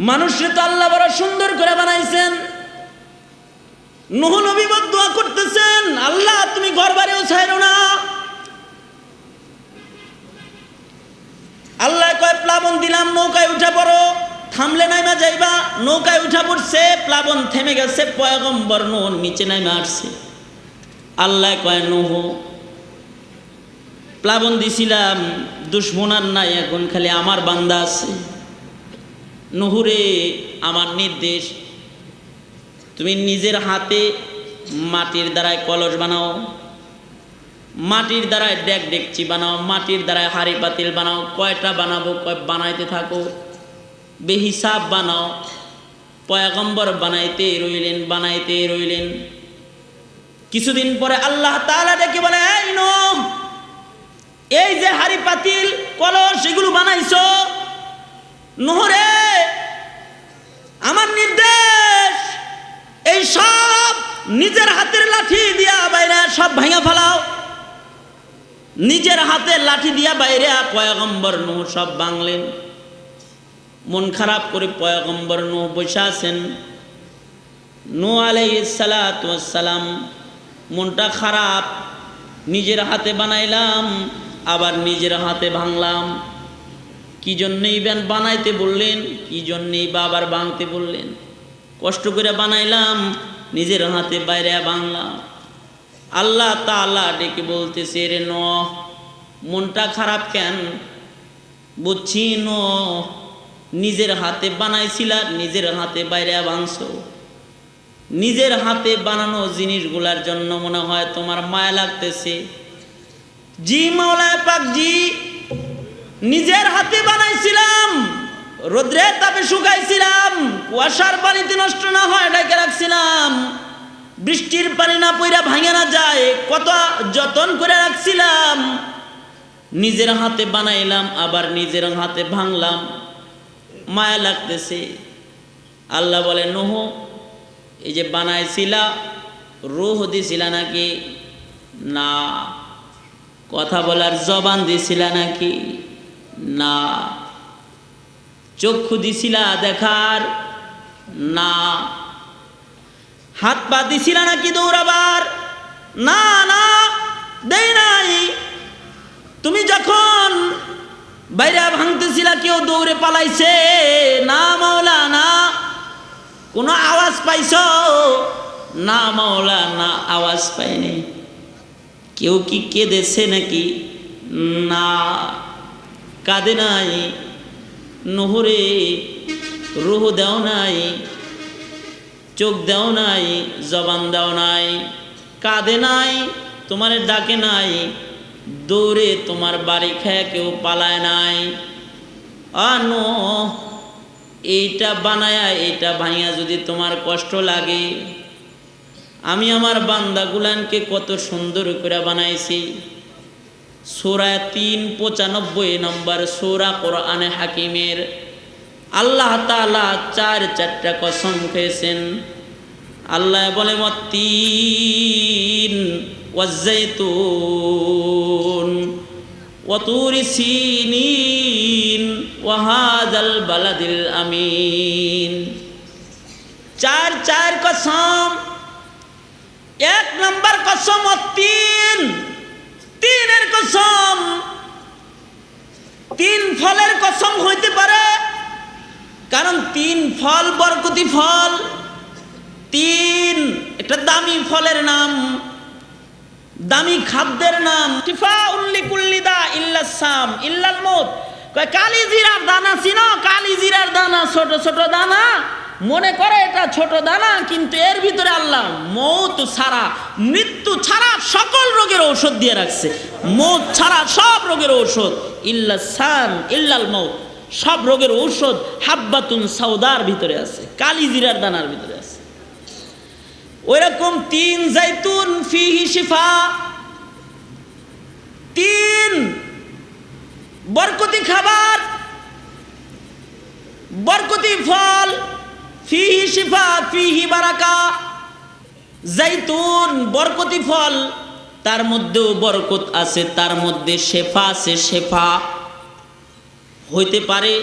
মানুষকে তো আল্লাহ বড় সুন্দর করে বানাইছেন। নূহ নবী বদদোয়া করতেছেন, আল্লাহ তুমি ঘর বাড়িও ছাইরো না। আল্লাহ কয় প্লাবন দিলাম, নৌকায় উঠা পড়ো। থামলে নাইমা যাইবা, নৌকায় উঠা পড়ছে, প্লাবন থেমে গেছে, পয়গম্বর নূহ নিচে নাইমা আসছে। আল্লাহ কয় নূহ প্লাবন দিছিলাম, দুশ্মন আর নাই, এখন খালি আমার বান্দা আছে। নূহরে আমার নির্দেশ, তুমি নিজের হাতে মাটির দ্বারায় কলস বানাও, মাটির দ্বারায় ডেক ডেকচি বানাও, মাটির দ্বারায় হাড়ি পাতিল বানাও। কয়টা বানাবো? কয় বানাইতে থাকো, বেহিসাব বানাও। পয়গম্বর বানাইতে রইলেন, বানাইতে রইলেন। কিছুদিন পরে আল্লাহ তাআলা ডেকে বলে, এই নূহ, এই যে হাড়ি পাতিল কলস এগুলো বানাইছো, নূহ রে আমার নির্দেশ, এই সব নিজের হাতের লাঠি দিয়া বাইরে সব ভাঙা ফেলাও। নিজের হাতে লাঠি দিয়া বাইরে পয়গম্বর নূহ সব ভাঙলেন। মন খারাপ করে পয়গম্বর নূহ বসে আছেন। নূহ আলাইহিস সালাতু ওয়াস সালাম মনটা খারাপ, নিজের হাতে বানাইলাম আবার নিজের হাতে ভাঙলাম। কি জন্যই বানাইতে বললেন, কি জন্যই বাবার ভাঙতে বললেন? কষ্ট করে বানাইলাম, নিজের হাতে বাইরে ভাঙলাম। আল্লাহ তাআলা ডেকে বলতেছে, রে নূহ মনটা খারাপ কেন? বুঝছি নূহ নিজের হাতে বানাইছিলা, নিজের হাতে বাইরে ভাঙছো। নিজের হাতে বানানো জিনিসগুলার জন্য মনে হয় তোমার মায়া লাগতেছে। জি মাওলা পাক জি, নিজের হাতে বানাইছিলাম, রোদ্রে তাপে শুকাইছিলাম, কুয়াশার পানিতে নষ্ট না হয় ঢেকে রাখছিলাম, বৃষ্টির পানি না পইরা ভাঙে না যায়, কত যতন করে রাখছিলাম। নিজের হাতে বানাইলাম আবার নিজের হাতে ভাঙলাম, মায়া লাগতেছে। আল্লাহ বলে, নূহ এই যে বানাইছিলা রূহ দিছিলা নাকি? না। কথা বলার জবান দিছিলা নাকি? না। চক্ষু দিছিলা দেখার? না। হাত পা দিছিলা নাকি দৌড়াবার? না না, দেই নাই। তুমি যখন বাইরে ভাঙতেছিলা কেউ দৌড়ে পালাইছে? না মাওলা না। কোনো আওয়াজ পাইছো? না মাওলা না, আওয়াজ পাইনি। কেউ কি কেঁদেছে নাকি? না, কাঁদে নাই। নূহ রে রূহ দাও নাই, চোখ দাও নাই, জবান দাও নাই, কাঁদে নাই, তোমার ডাকে নাই, দৌড়ে তোমার বাড়ি খেয়ে কেউ পালায় নাই। নূহ এইটা বানায়া এইটা ভাইয়া যদি তোমার কষ্ট লাগে, আমি আমার বান্দাগুলানকে কত সুন্দর করে বানাইছি। সূরা 395 নম্বর সূরা কোরআনে হাকিমের আল্লাহ তাআলা 4টা কসম খেয়েছেন। আল্লাহ বলে, ওয়াত্তিন ওয়াজ্জাইতুন ওয়া তুরি সিনিন ওয়া হাযাল বালাদিল আমিন। 4 কসম। 1 নম্বর কসম তিন, তিনের কসম। 3 ফলের কসম হইতে পারে, কারণ 3 ফল বরকতি ফল, 3 একটা দামি ফলের নাম, দামি খাদ্যের নাম। শিফাউল লিকুল্লি দা ইল্লা সাম ইল্লাল মউত। কয় কালিজিরার দানা চিনো? কালিজিরার দানা ছোট ছোট দানা, মনে করে এটা ছোট দানা, কিন্তু এর ভিতরে আল্লাহ মউত ছাড়া, মৃত্যু ছাড়া সকল রোগের ঔষধ দিয়ে রাখছে। মউত ছাড়া সব রোগের ঔষধ, ইল্লা সাম ইল্লাল মউত, সব রোগের ঔষধ হাব্বাতুন সাউদার ভিতরে আছে, কালিজিরার দানার ভিতরে আছে। ওইরকম 3 জাইতুন ফিহি শিফা, 3 বরকতি খাবার, বরকতি ফল, ফিহি শিফা ফিহি বারাকা। জাইতুন বরকতি ফল, তার মধ্যেও বরকত আছে, তার মধ্যে শেফা আছে। শেফা হইতে পারে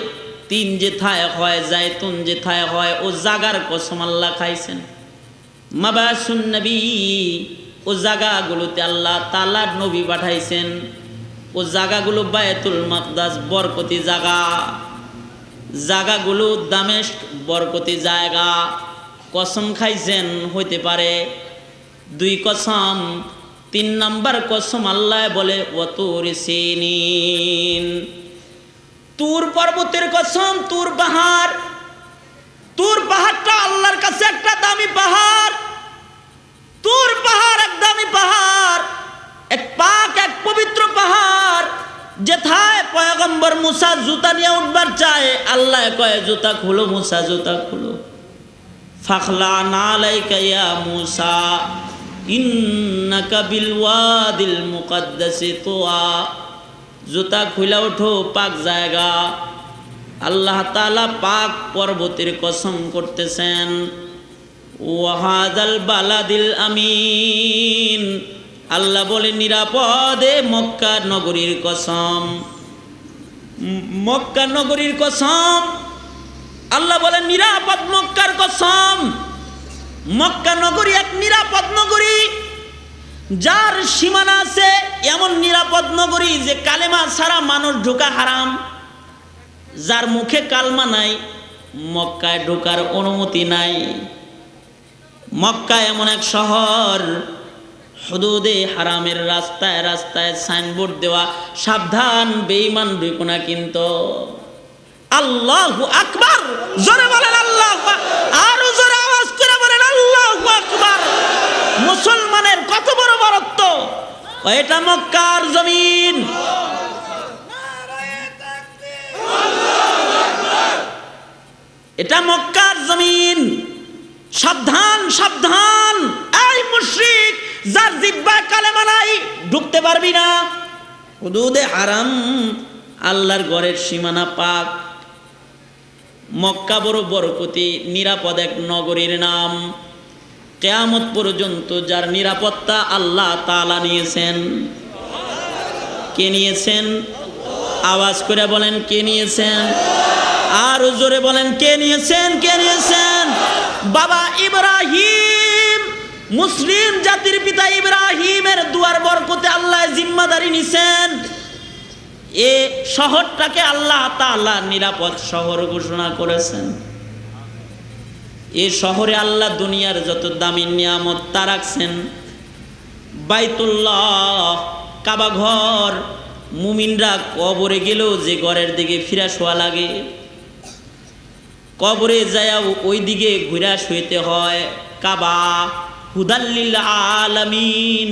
3 যেথায় হয়, জাইতুন যেথায় হয়, ও জাগার কসম আল্লাহ খাইছেন। মাবাসুন নবী, ও জায়গাগুলোতে আল্লাহ তাআলা নবী পাঠাইছেন। ও জায়গাগুলো বায়তুল মাকদাস বরকতি জায়গা, জায়গাগুলো দামেস্ক বরকতি জায়গা। কসম খাইছেন, হইতে পারে 2 কসম। 3 নম্বর কসম আল্লাহ বলে ওয়াতুর সিনিন, তুর পর্বতের কসম। তুর পাহাড়, তুর পাহাড়টা আল্লাহর কাছে একটা দামি পাহাড়। তুর পাহাড় এক দামি পাহাড়, এক পাক, এক পবিত্র পাহাড়, যেথায় পয়গম্বর মুসা জুতা নিয়ে উঠবার চায়, আল্লাহ কয় জুতা খুলো মুসা, জুতা খুলো। ফাখলা নালাইকা ইয়া মুসা ইন্নাকা বিল ওয়াদিল মুকদ্দাসি তুয়া। জুতা খুলে ওঠো, পাক জায়গা। আল্লাহ তাআলা পাক পর্বতের কসম করতেছেন। ওয়াহাদাল বালাদিল আমিন, আল্লাহ বলে নিরাপদে মক্কা নগরীর কসম। মক্কা নগরীর কসম, আল্লাহ বলে নিরাপদ মক্কার কসম। মক্কা নগরী এক নিরাপদ নগরী, যার সীমানা আছে, এমন নিরাপদ নগরী যে কালেমা ছাড়া মানুষ ঢোকা হারাম। যার মুখে কালমা নাই, মক্কায় ঢোকার অনুমতি নাই। মক্কা এমন এক শহর, হুদুদে হারামের রাস্তায় রাস্তায় সাইনবোর্ড দেওয়া, সাবধান বেঈমান ঢুকো না কিন্তু। আল্লাহু আকবার, জোরে বলেন আল্লাহু আকবার, আরো জোরে আওয়াজ করে বলেন আল্লাহু আকবার। মুসলমানের কত বড় বরত্ব! এটা মক্কার জমিন। এটা মক্কার জমিন। সাবধান সাবধান, এই মুশরিক, যার জিহ্বায় কালেমা নাই, ঢুকতে পারবি না। হুদুদে হারাম, আল্লাহর ঘরের সীমানা পাক। মক্কা বড় বরকতি, নিরাপদ এক নগরীর নাম। কিয়ামত পর্যন্ত যার নিরাপত্তা আল্লাহ তাআলা নিয়েছেন। কে নিয়েছেন? আওয়াজ করে বলেন কে নিয়েছেন? আর জোরে বলেন কে নিয়েছেন? কে নিয়েছেন? বাবা ইব্রাহিম, মুসলিম জাতির পিতা ইব্রাহিমের দুয়ার বরকতে আল্লাহ জিম্মাদারি নিছেন। এ শহরটাকে আল্লাহ তাআলা নিরাপদ শহর ঘোষণা করেছেন। এই শহরে আল্লাহ দুনিয়ার যত দামি নিয়ামত তা রাখছেন। বাইতুল্লাহ, কাবা ঘর, মুমিনরা কবরে গেলেও যে ঘরের দিকে ফিরা শোয়া লাগে, কবরে যায়াও ওই দিকে ঘুরা শুইতে হয়। কাবা হুদাল্লিল আলামিন,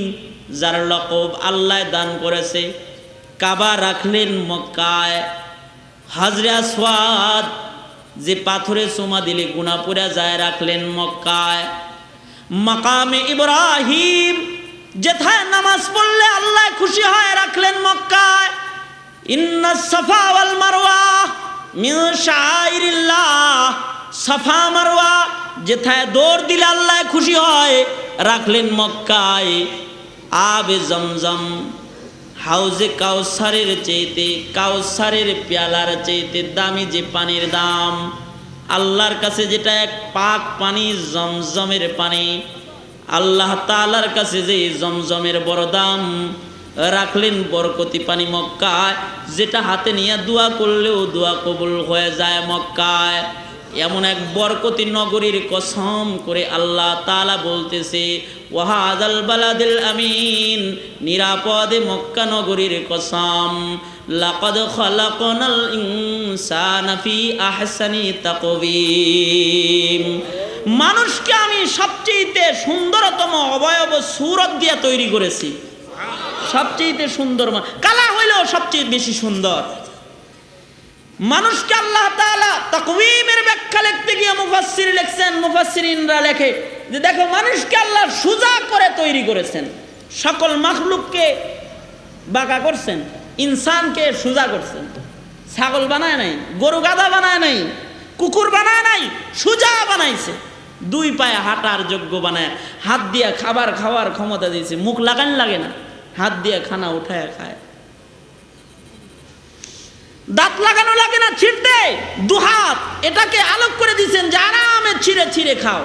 যার লকব আল্লাহ দান করেছে। কাবা রাখলেন মক্কায়। হাজরে আসওয়াদ, যে পাথরে চুমা দিলে গুনাহ পড়া যায়, রাখলেন মক্কায়। মাকামে ইব্রাহিম, যেথায় নামাজ পড়লে আল্লাহ খুশি হয়, রাখলেন মক্কায়। ইন্নাস সাফা ওয়াল মারওয়া মিন শাআইরিল্লাহ, সাফা মারওয়া যেথায় দৌড় দিলে আল্লাহ খুশি হয়, রাখলেন মক্কায়। আবে জমজম, হাউজে কাউসারের চাইতে, কাউসারের পেয়ালার চাইতে দামি যে পানির দাম, আল্লাহর কাছে যেটা এক পাক পানি, জমজমের পানি, আল্লাহ তাআলার কাছে যে জমজমের বড় দাম, রাখলেন বরকতি পানি মক্কায়, যেটা হাতে নিয়ে দোয়া করলেও দোয়া কবুল হয়ে যায় মক্কায়। এমন এক বরকতি নগরীর কসম করে আল্লাহ তাআলা বলতেছে, ওয়াহাদাল বালাদিল আমিন, নিরাপদে মক্কা নগরীর কসম, লাকাদ খালাকনাল ইনসানা ফি আহসানি তাকওয়িম, মানুষকে আমি সবচেয়ে সুন্দরতম অবয়ব সূরত দিয়ে তৈরি করেছি। সবচেয়ে সুন্দর কালা হইলেও সবচেয়ে বেশি সুন্দর মানুষকে আল্লাহ তাআলা তাকওয়িমের ব্যাখ্যা লিখতে গিয়ে মুফাসসির লিখছেন, মুফাসসিরিনরা লেখে যে দেখো মানুষকে আল্লাহ সোজা করে তৈরি করেছেন, সকল মাখলুককে বাঁকা করছেন, ইনসানকে সোজা করছেন। ছাগল বানায় নাই, গরু গাধা বানায় নাই, কুকুর বানায় নাই, সোজা বানাইছে। দুই পায়ে হাঁটার যোগ্য বানায়, হাত দিয়ে খাবার খাওয়ার ক্ষমতা দিয়েছে, মুখ লাগান লাগে না, হাত দিয়ে খানা উঠায় খায়, দাঁত লাগানো লাগে না, ছিঁড়তে দুহাত এটাকে আলোক করে দিয়েছেন যে আরামে ছিঁড়ে ছিঁড়ে খাও।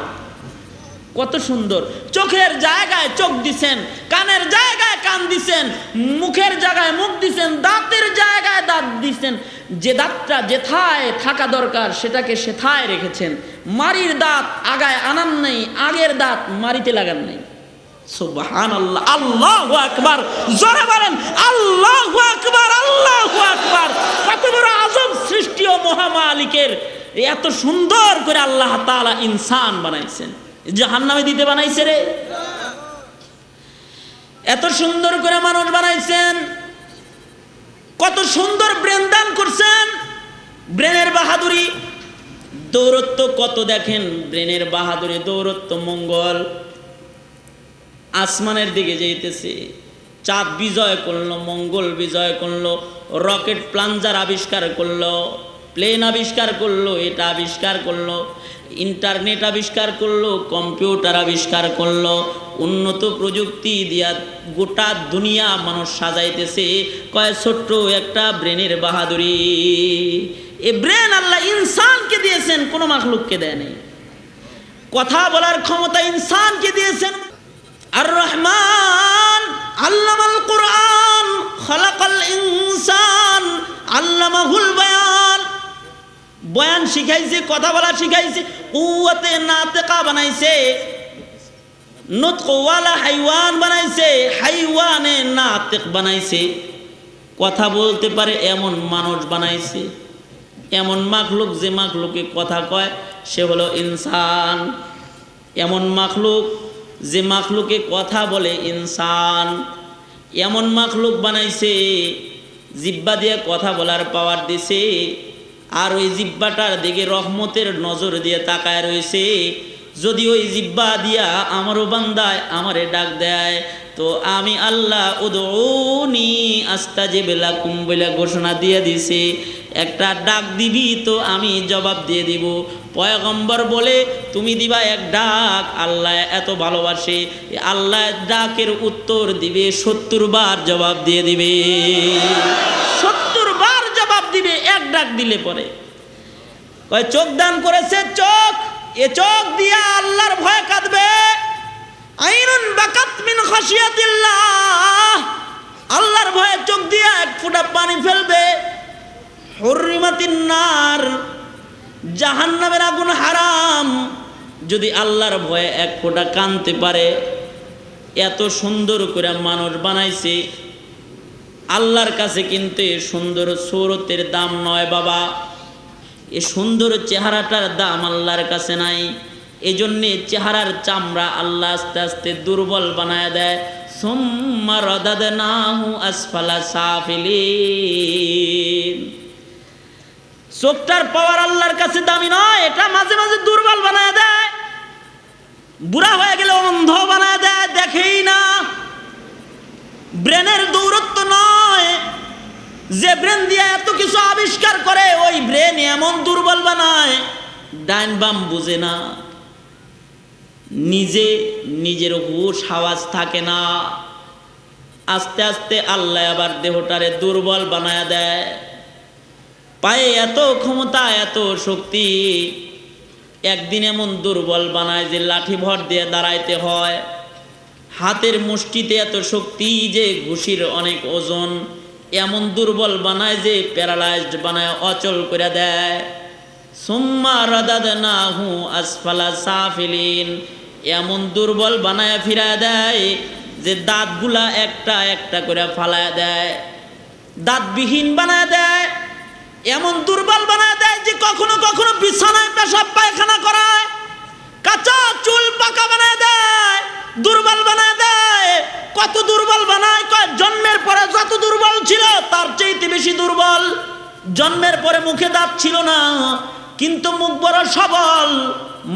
কত সুন্দর! চোখের জায়গায় চোখ দিছেন, কানের জায়গায় কান দিছেন, মুখের জায়গায় মুখ দিছেন, দাঁতের জায়গায় দাঁত দিছেন। যে দাঁতটা যেথায় থাকা দরকার সেটাকে সেথায় রেখেছেন। মারির দাঁত আগায় আনান নেই, আগের দাঁত মারিতে লাগান নেই। সুবহানাল্লাহ, আল্লাহু আকবার, জোরে বলেন আল্লাহু আকবার, আল্লাহু আকবার। কত বড় আজব সৃষ্টি ও মহামালিকের! এত সুন্দর করে আল্লাহ তাআলা ইনসান বানাইছেন, জাহান্নামে দিতে বানাইছে রে। এত সুন্দর করে মানুষ বানাইছেন, কত সুন্দর ব্রেন দান করছেন। ব্রেনের বাহাদুরি, দৌরত্ব কত দেখেন, ব্রেনের বাহাদুরি, দৌরত্ব। মঙ্গল আসমানের দিকে যাইতেছে, চাঁদ বিজয় করলো, মঙ্গল বিজয় করলো, রকেট প্লাঞ্জার আবিষ্কার করলো, প্লেন আবিষ্কার করলো, এটা আবিষ্কার করলো, ইন্টারনেট আবিষ্কার করলো, কম্পিউটার আবিষ্কার করলো, উন্নত প্রযুক্তি দিয়া গোটা দুনিয়া মানুষ সাজাইতেছে। কয় ছোট্ট একটা ব্রেনের বাহাদুরি। এই ব্রেন আল্লাহ ইনসানকে দিয়েছেন, কোনো মাখলুককে দেয় নাই। কথা বলার ক্ষমতা ইনসানকে দিয়েছেন। আর রহমান আল্লামাল কুরআন, খালাকাল ইনসান, আল্লামাহুল বায়ান। বয়ান শিখাইছে, কথা বলা শিখাইছে, কুওয়াতে নাতিকা বানাইছে, নুতকওয়ালা হাইওয়ান বানাইছে, হাইওয়ানে নাতিক বানাইছে, কথা বলতে পারে এমন মানুষ বানাইছে। এমন মাখলুক, যে মাখলুকে কথা কয় সে হলো ইনসান। এমন মাখলুক যে মাখলুকে কথা বলে ইনসান। এমন মাখলুক বানাইছে, জিহ্বা দিয়ে কথা বলার পাওয়ার দিছে, আর ওই জিহ্বাটার দিকে রহমতের নজর দিয়ে তাকায় রয়েছে। যদি ওই জিহ্বা দিয়া আমারও বান্দায় আমারে ডাক দেয়, তো আমি আল্লাহ উদউনি আস্তাজিব লাকুম বলে ঘোষণা দিয়ে দিছে। একটা ডাক দিবি তো আমি জবাব দিয়ে দিব। পয়গম্বর বলে তুমি দিবা এক ডাক, আল্লাহ এত ভালোবাসে, আল্লাহ ডাকের উত্তর দিবে 70 বার জবাব দিয়ে দিবে। 70 বার জবাব দিবে এক ডাক দিলে পরে। কয় চোখ দান করেছে, চোখ, এ চোখ দিয়া আল্লাহর ভয় কাঁদবে। আইনুন বাকাত মিন খাশিয়াতিল্লাহ, আল্লাহর ভয়ে চোখ দিয়া এক ফোঁটা পানি ফেলবে। হুররিমাতিন নার, জাহান্নামের আগুন হারাম। যদি আল্লাহর ভয়ে এক ফোঁটা কাঁদতে পারে, এত সুন্দর করে মানুষ বানাইছে। আল্লাহর কাছে কিন্তু এই সুন্দর সূরতের দাম নয় বাবা, এই সুন্দর চেহারাটার দাম আল্লাহর কাছে নাই। এজন্যে চেহারার চামড়া আল্লাহ আস্তে আস্তে দুর্বল বানায় দেয়। সুম্মা রাদাদনাহু আসফালা সাফিলিন। চোখটার পাওয়ার আল্লাহর কাছে দামি নয়, এটা মাঝে মাঝে দুর্বল বানায় দেয়। বুড়া হয়ে গেলে অন্ধ বানায় দেয়, দেখেই না। ব্রেনের দৌরত্ব নয়, যে ব্রেন দিয়ে এত কিছু আবিষ্কার করে ওই ব্রেন এমন দুর্বল বানায়, ডাইন বাম বুঝে না, নিজে নিজের হুঁশ আওয়াজ থাকে না। আস্তে আস্তে আল্লাহ আবার দেহটারে দুর্বল বানায় দেয়। পায়ে এত ক্ষমতা, এত শক্তি, একদিন এমন দুর্বল বানায় যে লাঠি ভর দিয়ে দাঁড়াইতে হয়। হাতের মুষ্টিতে এত শক্তি যে ঘুষির অনেক ওজন। এমন দুর্বল বানায় যে প্যারালাইজড বানায়, অচল করে দেয়। সুম্মা রাদাদনাহু আসফালা সাফিলিন, এমন দুর্বল বানায় ফিরা দেয় যে দাঁতগুলা একটা একটা করে ফালায় দেয়, দাঁতবিহীন বানায় দেয়, এমন দুর্বল বানায় দেয় যে কখনো কখনো বিছানায় পেশাব পায়খানা করায়, কাঁচা চুল পাকা বানায় দেয়, দুর্বল বানায় দেয়। কত দুর্বল বানায়, জন্মের পরে যত দুর্বল ছিল তার চাইতে বেশি দুর্বল। জন্মের পরে মুখে দাঁত ছিল না, কিন্তু মুখ বড় সবল।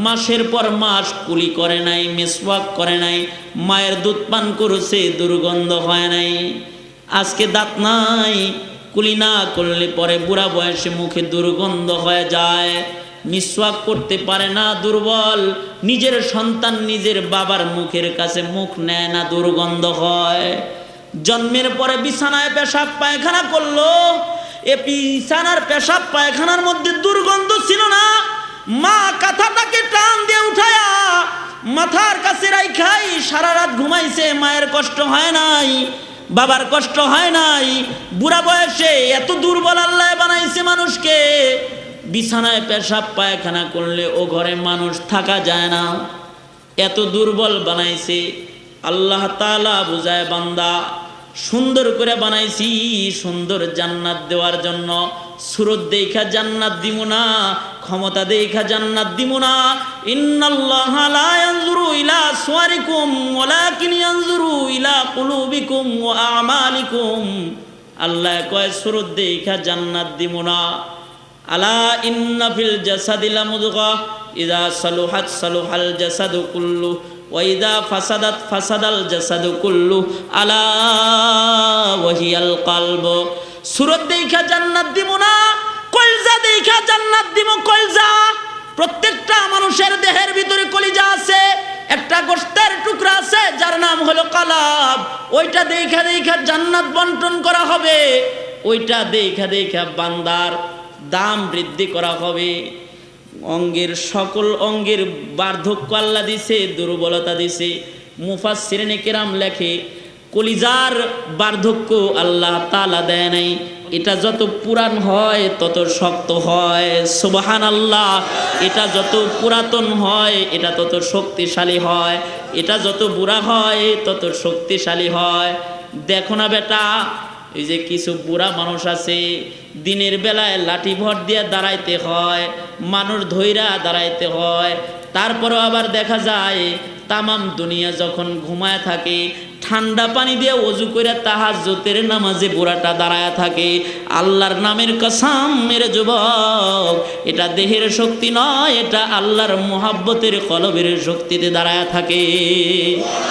মাসের পর মাস কুলি করে নাই, মিসওয়াক করে নাই, মায়ের দুধ পান করেছে, দুর্গন্ধ হয় নাই। আজকে দাঁত নাই, কুলি না করলে পরে বুড়া বয়সে মুখে দুর্গন্ধ হয়ে যায়, মিসওয়াক করতে পারে না, দুর্বল। নিজের সন্তান নিজের বাবার মুখের কাছে মুখ নেয় না, দুর্গন্ধ হয়। জন্মের পরে বিছানায় পেশাব পায়খানা করলো, এ বিছানার পেশাব পায়খানার মধ্যে দুর্গন্ধ ছিল না, মা কাঁথাটাকে টান দিয়ে উঠায়া মাথার কাছে রাইখাই সারা রাত ঘুমাইছে, মায়ের কষ্ট হয় নাই, বাবার কষ্ট হয় নাই। বুড়া বয়সে এত দুর্বল আল্লাহ বানাইছে মানুষকে, বিছানায় পেশাব পায়খানা করলে ও ঘরে মানুষ থাকা যায় না, এত দুর্বল বানাইছে। আল্লাহ তাআলা বুঝায়, বান্দা সুন্দর করে বানাইছি সুন্দর জান্নাত দেওয়ার জন্য। সুরত দেখা জান্নাত দিব না, ক্ষমতা দেখা জান্নাত দিব না। ইন্নাল্লাহা লা ইয়ানজুরু ইলা সুওয়ারিকুম ওয়ালাকিন ইয়ানজুরু ইলা কুলুবিকুম ওয়া আমালিকুম। আল্লাহ কয় সুরত দেখা জান্নাত দিব না। আলা ইন্না ফিল জাসাদি লামুদগা ইযা সালুহাত সালুহাল জাসাদু কুল্লু ওয়া ইযা ফাসাদাত ফাসাদাল জাসাদু কুল্লু আলা ওয়াহিয়াল কলব। সুরত দেখা জান্নাত দিব না, কলজা দেখা জান্নাত দিব। কলজা, প্রত্যেকটা মানুষের দেহের ভিতরে কলিজা আছে, একটা গোশতের টুকরা আছে যার নাম হলো কলব। ওইটা দেখা দেখা জান্নাত বন্টন করা হবে, ওইটা দেখা দেখা বান্দার দাম বৃদ্ধি করা হবে। অঙ্গের সকল অঙ্গের বার্ধক্য আল্লাহ দিছে, দুর্বলতা দিছে। মুফাসসিরিনে কেরাম লেখে কলিজার বার্ধক্য আল্লাহ তাআলা দেয় নাই, এটা যত পুরান হয় তত শক্ত হয়। সুবহানাল্লাহ। এটা যত পুরাতন হয় এটা তত শক্তিশালী হয়, এটা যত বুড়া হয় তত শক্তিশালী হয়। দেখো না বেটা, এই যে কিছু বুড়া মানুষ আছে, দিনের বেলায় লাঠি ভর দিয়ে দাঁড়াইতে হয়, মানুষ ধইরা দাঁড়াইতে হয়। তারপরও আবার দেখা যায় তামাম দুনিয়া যখন ঘুমায় থাকে, ঠান্ডা পানি দিয়ে ওযু করে তাহাজ্জুদের নামাজে বুড়াটা দাঁড়ায় থাকে। আল্লাহর নামের কসম মেরে যুবক, এটা দেহের শক্তি নয়, এটা আল্লাহর মুহাব্বতের কলবের শক্তিতে দাঁড়ায় থাকে।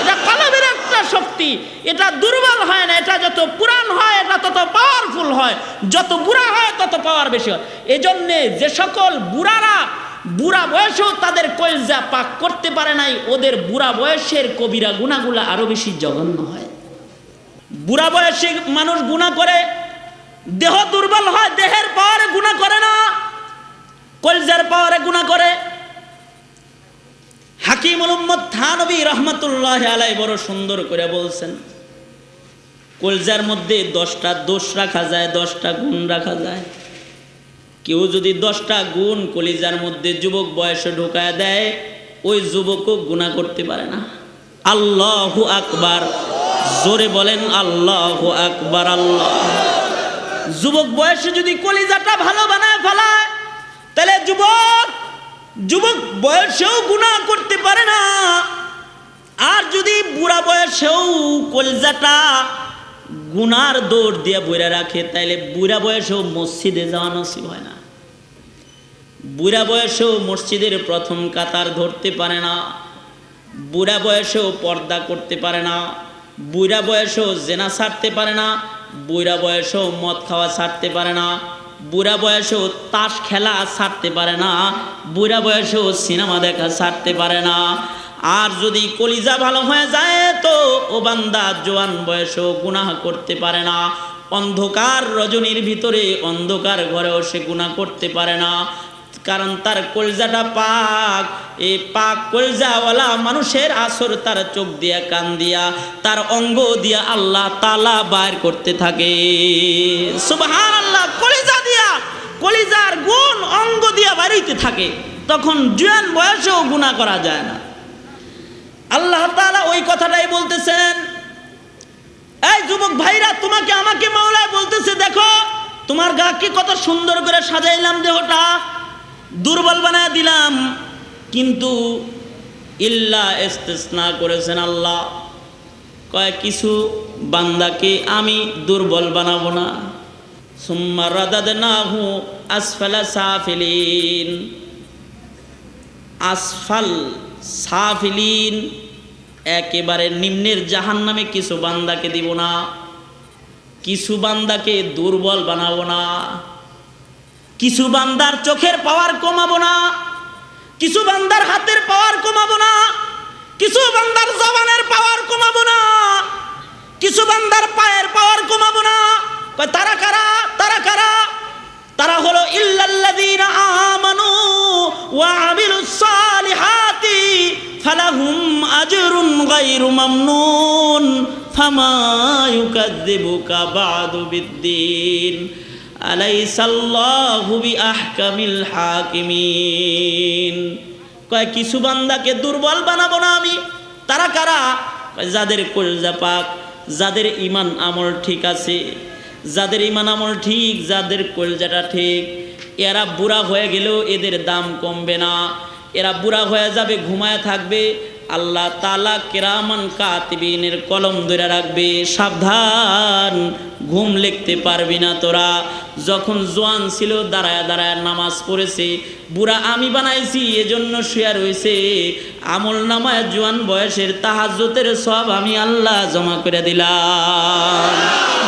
এটা কলবের একটা শক্তি, এটা দুর্বল হয় না। এটা যত পুরান হয় এটা তত পাওয়ারফুল হয়, যত বুড়া হয় তত পাওয়ার বেশি হয়। এজন্যে যে সকল বুড়ারা বুড়া বয়সেও তাদের কলজা পাক করতে পারে নাই, ওদের বুড়া বয়সের কবিরা গুনাহগুলো আরো বেশি জঘন্য হয়। বুড়া বয়সে মানুষ গুনাহ করে, দেহ দুর্বল হয়, দেহের পাওয়ারে গুনাহ করে না, কলজার পাওয়ারে গুনাহ করে। হাকিমুল উম্মত থানবী রাহমাতুল্লাহি আলাইহি বড় সুন্দর করে বলছেন, কলজার মধ্যে 10টা দোষ রাখা যায়, 10টা গুণ রাখা যায়। কেউ যদি 10টা গুণ কলিজার মধ্যে যুবক বয়সে ঢোকায় দেয়, ওই যুবকও গুনাহ করতে পারে না। আল্লাহু আকবার, জোরে বলেন আল্লাহু আকবার। আল্লাহ, যুবক বয়সে যদি কলিজাটা ভালো বানায় ফেলায়, তাহলে যুবক বয়সেও গুনাহ করতে পারে না। আর যদি বুড়া বয়সেও কলিজাটা গুনার দৌড় দিয়ে বইরা রাখে, তাইলে বুড়া বয়সেও মসজিদে যাওয়া নসিব হয় না। বুড়া বয়সেও মসজিদের প্রথম কাতার ধরতে পারে না, বুড়া বয়সেও পর্দা করতে পারে না, বুড়া বয়সেও জেনা ছাড়তে পারে না, বুড়া বয়সেও মদ খাওয়া ছাড়তে পারে না, বুড়া বয়সেও তাস খেলা ছাড়তে পারে না, বুড়া বয়সেও সিনেমা দেখা ছাড়তে পারে না। আর যদি কলিজা ভালো হয়ে যায় তো ও বান্দা জোয়ান বয়সেও গুনাহ করতে পারে না। অন্ধকার রজনীর ভিতরে অন্ধকার ঘরেও সে গুনাহ করতে পারে না, কারণ তার কলজাটা পাক। এই পাক কলজাওয়ালা মানুষের আসর তার চোখ দিয়া, কান দিয়া, তার অঙ্গ দিয়া আল্লাহ তাআলা বাইর করতে থাকে। সুবহানাল্লাহ। কলিজা দিয়া কলিজার গুণ অঙ্গ দিয়া বাড়িতে থাকে, তখন জুয়ান বয়সেও গুনাহ করা যায় না। আল্লাহ তাআলা ওই কথাটাই বলতেছেন, এই যুবক ভাইরা, তোমাকে আমাকে মাওলা বলতেছে, দেখো তোমার গাকে কত সুন্দর করে সাজাইলাম, দেহটা দুর্বল বানায় দিলাম, কিন্তু ইল্লা ইস্তিসনা করেছেন আল্লাহ, কয় কিছু বান্দাকে আমি দুর্বল বানাবো না। সুম্মা রাদাদনাহু আসফালা সাফিলিন, আসফাল সাফিলিন, একেবারে নিম্নের জাহান্নামে কিছু বান্দাকে দিব না, কিছু বান্দাকে দুর্বল বানাবো না, কিছু বান্দার চোখের পাওয়ার কমাবো না, কিছু বান্দার হাতের পাওয়ার কমাবো না, কিছু বান্দার জবানের পাওয়ার কমাবো না, কিছু বান্দার পায়ের পাওয়ার কমাবো না। তারা কারা? তারা কারা? তারা হলো ইল্লাল্লাযীনা আমানু ওয়া আমিলুস সালিহাতি ফালাহুম আজরুন গায়রু মামনুন ফামা ইউকাযযিবুকা বা'দু বিদ্দীন আলাইসাল্লাহু বিআহকামিল হাকিমিন। কয় কিছু বান্দাকে দুর্বল বানাবো না আমি। তারা কারা? যাদের কলিজা পাক, যাদের ঈমান আমল ঠিক আছে, যাদের ঈমান আমল ঠিক, যাদের কলিজাটা ঠিক, এরা বুড়া হয়ে গেলেও এদের দাম কমবে না। এরা বুড়া হয়ে যাবে, ঘুমায় থাকবে, আল্লাহ তাআলা কিরামান কাতিবিনের কলম ধরে রাখবে, সাবধান, ঘুম লিখতে পারবি না তোরা। যখন জোয়ান ছিল দাঁড়ায় দাঁড়ায় নামাজ পড়েছে, বুড়া আমি বানাইছি এজন্য শুয়ে রয়েছে, আমল নামায় জোয়ান বয়সের তাহাজ্জুদের সওয়াব আমি আল্লাহ জমা করে দিলাম।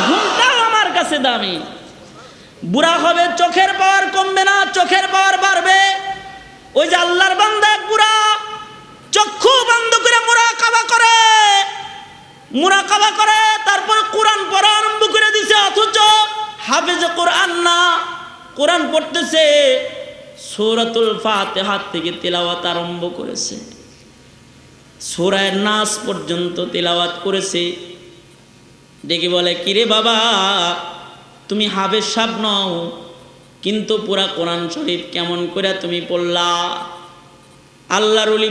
ঘুমটাও আমার কাছে দামি। বুড়া হবে, চোখের পাওয়ার কমবে না, চোখের পাওয়ার বাড়বে। ওই যে আল্লাহর বান্দা এক বুড়া চক্ষু বন্ধ করে মুরাকাবা করে তারপর কোরআন পড়া আরম্ভ করে দিছে, অথচ হাফেজ কোরআন না, কোরআন পড়তেছে, সূরাতুল ফাতিহা থেকে তিলাওয়াত আরম্ভ করেছে, সূরা নাস পর্যন্ত তিলাওয়াত করেছে। ডেকে বলে, কিরে বাবা, তুমি হাফেজ সাহেব নও, কিন্তু পুরা কোরআন শরীফ কেমন করে তুমি পড়লা? আল্লাহর ওলি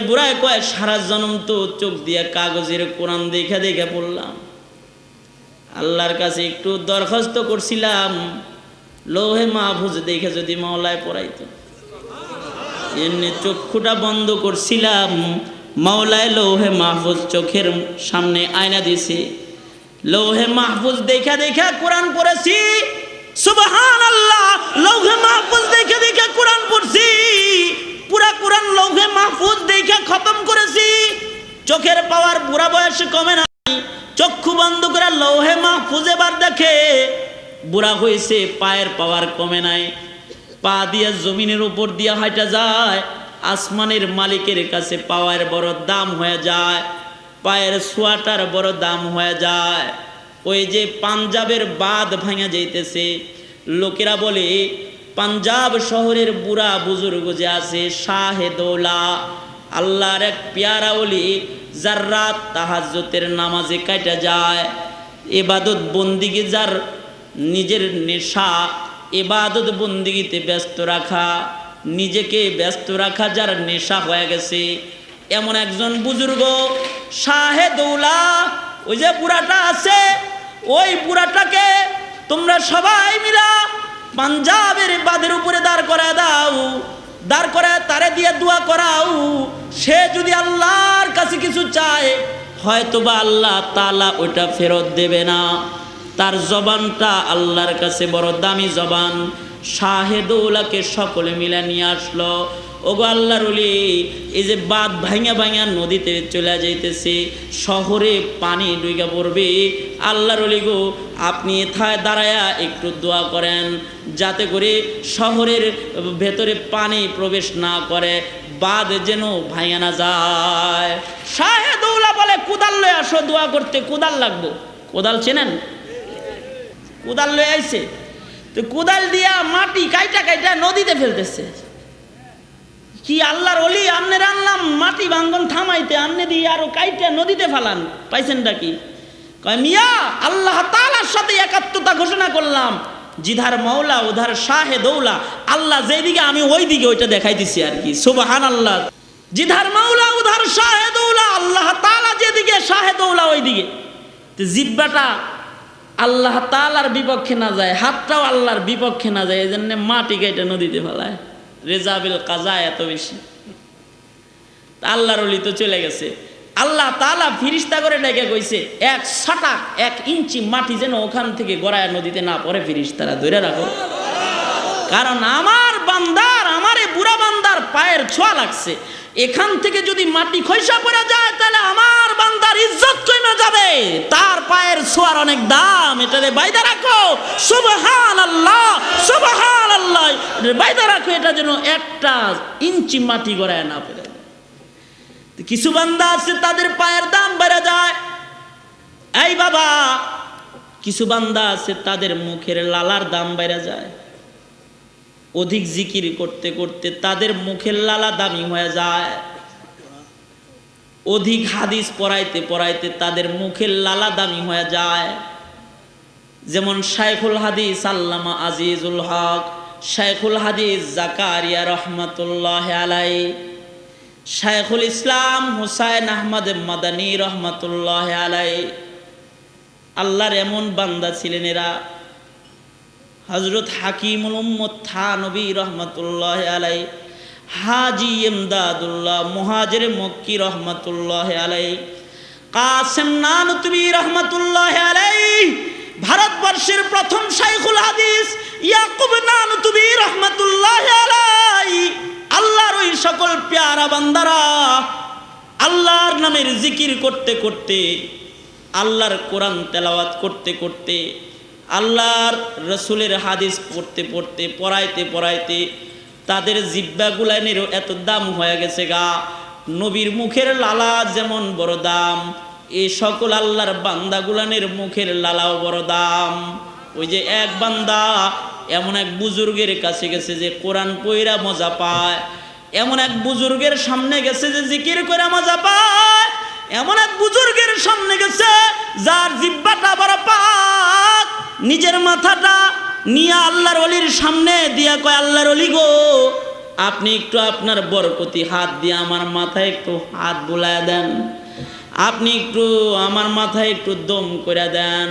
বুড়ায় কয়, সারা জন্ম তো চোখ দিয়ে কাগজের কোরআন দেখে দেখে পড়লাম, আল্লাহর কাছে একটু দরখাস্ত করছিলাম, লৌহে মাহফুজ দেখে যদি মাওলায় পড়াইতো। এমনি চক্ষুটা বন্ধ করছিলাম, মাওলায় লৌহে মাহফুজ চোখের সামনে আয়না দিছে, লৌহে মাহফুজ দেখা দেখা কোরআন পড়েছি। সুবহানাল্লাহ, লৌহে মাহফুজ দেখা দেখা কোরআন পড়ছি, পুরা কোরআন লৌহে মাহফুজ দেখা খতম করেছি। চোখের পাওয়ার বুড়া বয়সে কমে না, চক্ষু বন্ধ করে লৌহে মাহফুজ এবার দেখে, বুড়া হয়েছে, পায়ের পাওয়ার কমে নাই, পা দিয়ে জমিনের উপর দিয়ে হাঁটা যায়, আসমানের মালিকের কাছে পাওয়ার বড় দাম হয়ে যায়, পায়ের সোয়াটার বড় দাম হয়ে যায়। ওই যে পাঞ্জাবের বাঁধ ভাঙা যাইতেছে, লোকেরা বলে পাঞ্জাব শহরের বুড়া বুজুর্গ যে আছে, শাহেদৌলা, আল্লাহর এক পেয়ারা ওলি, যার রাত তাহাজ্জুদের নামাজে কাটা যায়, ইবাদত বন্দিগি, যার নিজের নেশা ইবাদত বন্দিগিতে ব্যস্ত রাখা, নিজেকে ব্যস্ত রাখা যার নেশা হয়ে গেছে, এমন একজন বুজুর্গ শাহেদৌলা। ওই যে বুড়াটা আছে, ওই বুড়াটাকে তোমরা সবাই মিলা পাঞ্জাবের বাঁধের উপরে দাঁড় করায় দাও, দাঁড় করায় তারে দিয়ে দোয়া করাও। সে যদি আল্লাহর কাছে কিছু চায়, হয়তোবা আল্লাহ তাআলা ওইটা ফেরত দেবে না। তার জবানটা আল্লাহর কাছে বড় দামি জবান। শাহেদৌলাকে সকলে মিলে নিয়ে আসলো। ওগো আল্লাহর ওলি, এই যে বাঁধ ভাঙা ভাঙা নদীতে চলে যাইতেছে, শহরে পানি ডুইগা পড়বে, আল্লাহর ওলি গো, আপনি এথায় দাঁড়ায়া একটু দোয়া করেন, যাতে করে শহরের ভেতরে পানি প্রবেশ না করে, বাঁধ যেন ভাঙা না যায়। শাহেদৌলা বলে, কোদাল লয়ে আসো দোয়া করতে। কোদাল লাগবো, কোদাল চেনেন? কোদাল লয়ে আইছে, তো কোদাল দিয়া মাটি কাইটা কাইটা নদীতে ফেলতেছে। কি আল্লাহর ওলি, আমনের আনলাম মাটি ভাঙ্গন থামাইতে, আমনে দিয়ে আরো কাইটা নদীতে ফালান, পাইছেনটা কি? কয় মিয়া আল্লাহ তাআলার সাথে একাত্মতা ঘোষণা করলাম, জিধার মাওলা উধার শাহে দৌলা, আল্লাহ যেদিকে আমি ওই দিকে ওইটা দেখাইতেছি আর কি। সুবহানাল্লাহ। জিধার মাওলা উধার শাহে দৌলা, আল্লাহ তাআলা যেদিকে শাহে দৌলা ওই দিকে। তো জিহ্বাটা আল্লাহ তাআলার বিপক্ষে না যায়, হাতটাও আল্লাহর বিপক্ষে না যায়, এই জন্য মাটি কেটে নদীতে ফেলায়। রেজাবিল কাজা এত বেশি। আল্লাহর ওলি তো চলে গেছে, আল্লাহ তাআলা ফিরিস্তা করে ডেকে কইছে এক ছাটা 1 ইঞ্চি মাটি যেন ওখান থেকে গড়ায় নদীতে না পড়ে, ফিরিস্তারা ধরে রাখো, কারণ আমার বান্দার, আমারে বুড়া বান্দার পায়ের ছোঁয়া লাগছে। এখান থেকে যদি মাটি খইসা পড়ে যায় তাহলে আমার বান্দার ইজ্জত কমে যাবে, তার পায়ের ছোঁয়ার অনেক দাম, এটারে বাইদা রাখো। সুবহানাল্লাহ সুবহানাল্লাহ, বাইদা রাখো, এটা যেন 1 ইঞ্চি মাটি গড়ায় না পড়ে। কিছু বান্দা আছে তাদের পায়ের দাম বেড়ে যায়। এই বাবা, কিছু বান্দা আছে তাদের মুখের লালার দাম বেড়ে যায়। অধিক জিকির করতে করতে তাদের মুখের লালা দামি হয়ে যায়। অধিক হাদিস পড়াইতে পড়াইতে তাদের মুখের লালা দামি হয়ে যায়। যেমন শাইখুল হাদিস আল্লামা আজিজুল হক, শাইখুল হাদিস জাকারিয়া রহমাতুল্লাহ আলাইহি, শাইখুল ইসলাম হুসাইন আহমদ মাদানী রহমাতুল্লাহ আলাইহি, আল্লাহর এমন বান্দা ছিলেন এরা। হযরত হাকিমুল উম্মত থানবী রহমাতুল্লাহ আলাইহি, হাজী ইমদাদুল্লাহ মুহাজির মক্কি রহমাতুল্লাহ আলাইহি, কাসেম নানুতুবী রহমাতুল্লাহ আলাইহি, ভারতবর্ষের প্রথম শাইখুল হাদিস ইয়াকুব নানুতুবী রহমাতুল্লাহ আলাইহি, আল্লাহর ওই সকল প্যারা বান্দারা আল্লাহর নামের জিকির করতে করতে, আল্লাহর কোরআন তেলাওয়াত করতে করতে, আল্লাহর রসুলের হাদিস পড়তে পড়তে, পড়াইতে পড়াইতে তাদের জিহ্বাগুলানেরও এত দাম হয়ে গেছে গা। নবীর মুখের লালা যেমন বড় দাম, এই সকল আল্লাহর বান্দাগুলানের মুখের লালাও বড় দাম। ওই যে এক বান্দা এমন এক বুজুর্গের কাছে গেছে যে কোরআন পইরা মজা পায়, এমন এক বুজুর্গের সামনে গেছে যে জিকির করে মজা পায়, এমন এক বুজুর্গের সামনে গেছে যার জিহ্বাটা বড় পাক, নিজের মাথাটা নিয়ে আল্লাহর ওলির সামনে দিয়া কয়, আল্লাহর ওলি গো, আপনি একটু আপনার বরকতি হাত দিয়ে আমার মাথায় একটু হাত বুলায় দেন, আপনি একটু আমার মাথায় একটু দম করে দেন।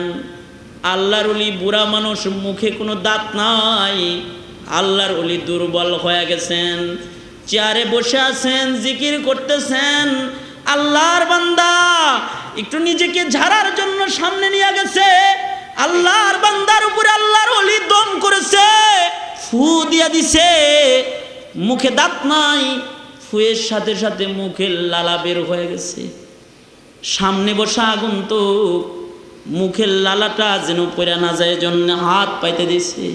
আল্লাহর ওলি বুড়া মানুষ, মুখে কোনো দাঁত নাই, আল্লাহর ওলি দুর্বল হয়ে গেছেন, চেয়ারে বসে আছেন, জিকির করতেছেন। আল্লাহর বান্দা একটু নিজেকে ঝাড়ার জন্য সামনে নিয়ে গেছে, আল্লাহর বান্দার উপরে আল্লাহর ওলি দম করেছে, ফু দিয়া দিছে, মুখে দাঁত নাই, ফুয়ের সাথে সাথে মুখের লালা বের হয়ে গেছে। সামনে বসা আগন্তুক মুখের লালাটা যেন পড়ে না যায় জন্য হাত পাইতে দিছে,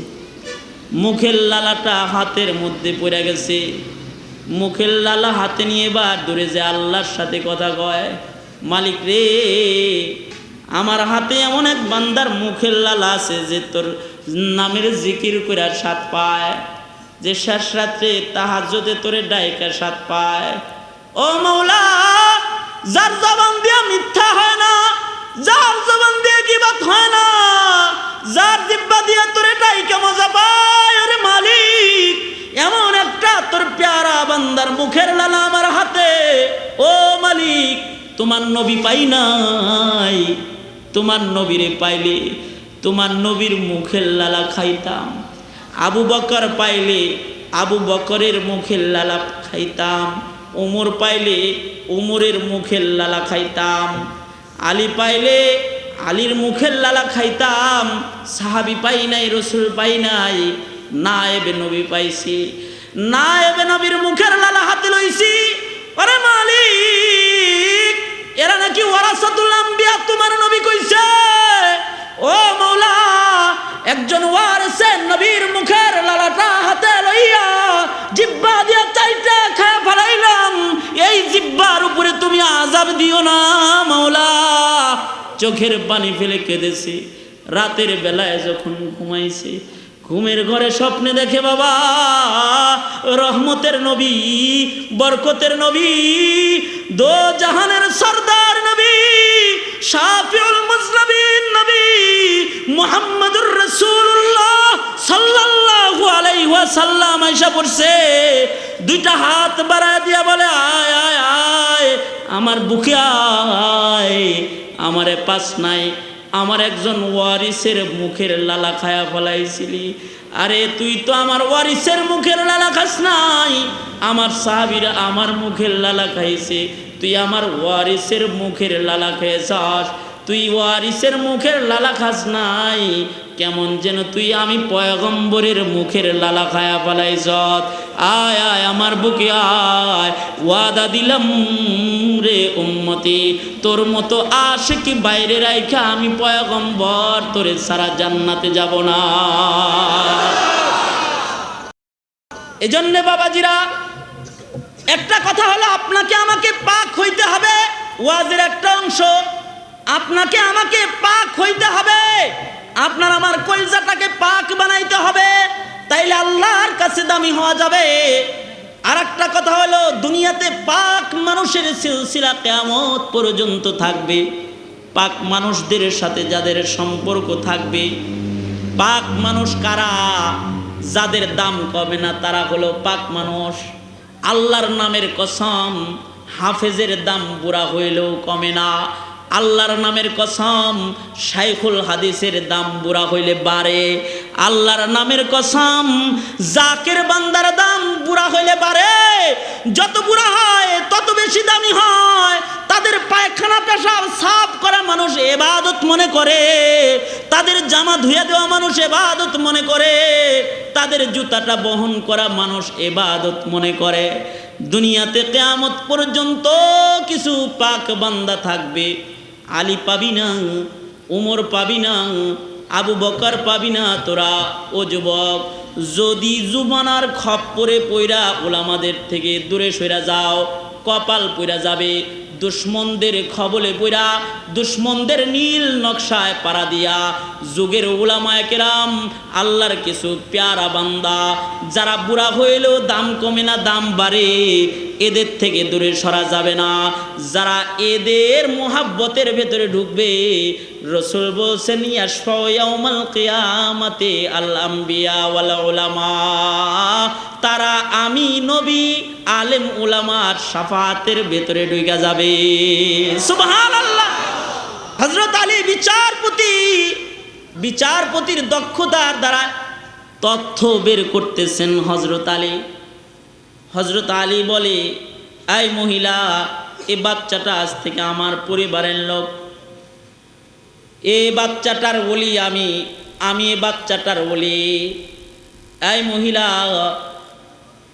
মুখের লালাটা হাতের মধ্যে পড়ে গেছে। মুখের লালা হাতে নিয়ে এবার দূরে যে আল্লাহর সাথে কথা কয়, মালিক রে, আমার হাতে এমন এক বান্দার মুখের লালা আছে যে তোর নামের জিকির করে স্বাদ পায়, যে শেষ রাত্রে তাহাজ্জুদে তোরে ডাইকা স্বাদ পায়। ও মাওলা, যার জবান দিয়ে মিথ্যা হয় না, যার জবান দিয়ে গীবত হয় না, যার জিহ্বা দিয়ে তোরে ডাইকা মজা পায়, ওরে মালিক, এমন একটা তোর প্যারা বান্দার মুখের লালা আমার হাতে। ও মালিক, তোমার নবী পাই নাই, তোমার নবীরে পাইলে তোমার নবীর মুখের লালা খাইতাম, আবু বকর পাইলে আবু বকরের মুখের লালা খাইতাম, ওমর পাইলে ওমরের মুখের লালা খাইতাম, আলী পাইলে আলীর মুখের লালা খাইতাম। সাহাবি পাই নাই, রসুল পাই নাই, নায়েবে নবী পাইছি, নায়েবে নবীর মুখের লালা হাতে লইছি। আরে মালিক, এরা নাকি ওয়ারাসাতুল আম্বিয়া, তোমার নবী কইছে। ও মাওলা, একজন ওয়ারিসে নবীর মুখের লালাটা হাতে লইয়া জিহ্বা দিয়া চাইটা খায় ফেলাইলাম, এই জিহ্বার উপরে তুমি আযাব দিও না মাওলা। চোখের পানি ফেলে কেঁদেছে। রাতের বেলায় যখন ঘুমাইছে, ঘুমের ঘরে স্বপ্নে দেখে বাবা রহমতের নবী, বরকতের নবী, দো জাহানের সরদার নবী, শাফিউল মুজনবিন মুহাম্মাদুর রাসূলুল্লাহ সাল্লাল্লাহু আলাইহি ওয়াসাল্লাম আয়েশা পড়ছে, দুইটা হাত বাড়ায় দিয়া বলে, আয় আয় আয় আমার বুকে আয়, আমারে পাস নাই, আমার একজন ওয়ারিসের মুখের লালা খায়া ফলাইছিলি। আরে তুই তো আমার ওয়ারিসের মুখের লালা খাস নাই, আমার সাহাবীরা আমার মুখের লালা খাইছে, তুই আমার ওয়ারিসের মুখের লালা খেয়েছাস, তুই ওয়ারিসের মুখের লালা খাস নাই, কেমন যেন তুই আমি পয়গম্বরের মুখের লালা খায়া ফলাইছ। আয় আয় আমার বুকে আয়, ওয়াদা দিলাম রে উম্মতি, তোর মতো আশিকি বাইরে রাইখা আমি পয়গম্বর তোরে সারা জান্নাতে যাব না। এজন্যে বাবাজিরা একটা কথা হলো, আপনাকে আমাকে পাক হইতে হবে, ওয়াজের একটা অংশ, আপনাকে আমাকে পাক হইতে হবে, আপনার আমার কলজাটাকে পাক বানাইতে হবে, তাইলে আল্লাহর কাছে দামি হওয়া যাবে। আর একটা কথা হলো, দুনিয়াতে পাক মানুষের সিলসিলা কিয়ামত পর্যন্ত থাকবে। পাক মানুষদের সাথে যাদের সম্পর্ক থাকবে, পাক মানুষ কারা? যাদের দাম কমে না তারা হলো পাক মানুষ। আল্লাহর নামের কসম, হাফেজের দাম বুড়া হইলেও কমে না। আল্লাহর নামের কসম, শাইখুল হাদিসের দাম বুড়া হইলে বাড়ে। আল্লাহর নামের কসম, জাকের বান্দার দাম বুড়া হইলে বাড়ে। যত বুড়া হয় তত বেশি দামি হয়। তাদের পায়খানা পেশাব সাফ করা মানুষ ইবাদত মনে করে, তাদের জামা ধুয়ে দেওয়া মানুষ ইবাদত মনে করে, তাদের জুতাটা বহন করা মানুষ ইবাদত মনে করে। দুনিয়াতে কিয়ামত পর্যন্ত কিছু পাক বান্দা থাকবে। আলী পাবি না, উমর পাবি না, আবু বকর পাবি না তোরা ও যুবক। যদি জুবানার খপ্পরে পইরা উলামাদের থেকে দূরে সইরা যাও, কপাল পইরা যাবে। দুশ্মনদের খবলে পইরা, দুশ্মনদের নীল নকশায় পাড়া দিয়া, যুগের উলামায়ে কেরাম আল্লাহর কিছু প্যারা বান্দা যারা বুড়া হইলেও দাম কমে না, দাম বাড়ে, এদের থেকে দূরে সরা যাবে না। যারা এদের মোহাব্বতের ভেতরে ঢুকবে, রাসূল বলেছেন ইয়াশফাউ ইয়াউমাল কিয়ামাতি আল আম্বিয়া ওয়াল উলামা, তারা আমি নবী আলেম উলামার শাফাতের ভেতরে ঢুকে যাবে। সুবহানাল্লাহ। হযরত আলী বিচারপতির দক্ষতার দ্বারা তথ্য বের করতেছেন। হযরত আলী বলে, এই মহিলা, এ বাচ্চাটা আজ থেকে আমার পরিবারের লোক, এ বাচ্চাটার বলি আমি এ বাচ্চাটার বলি। এই মহিলা,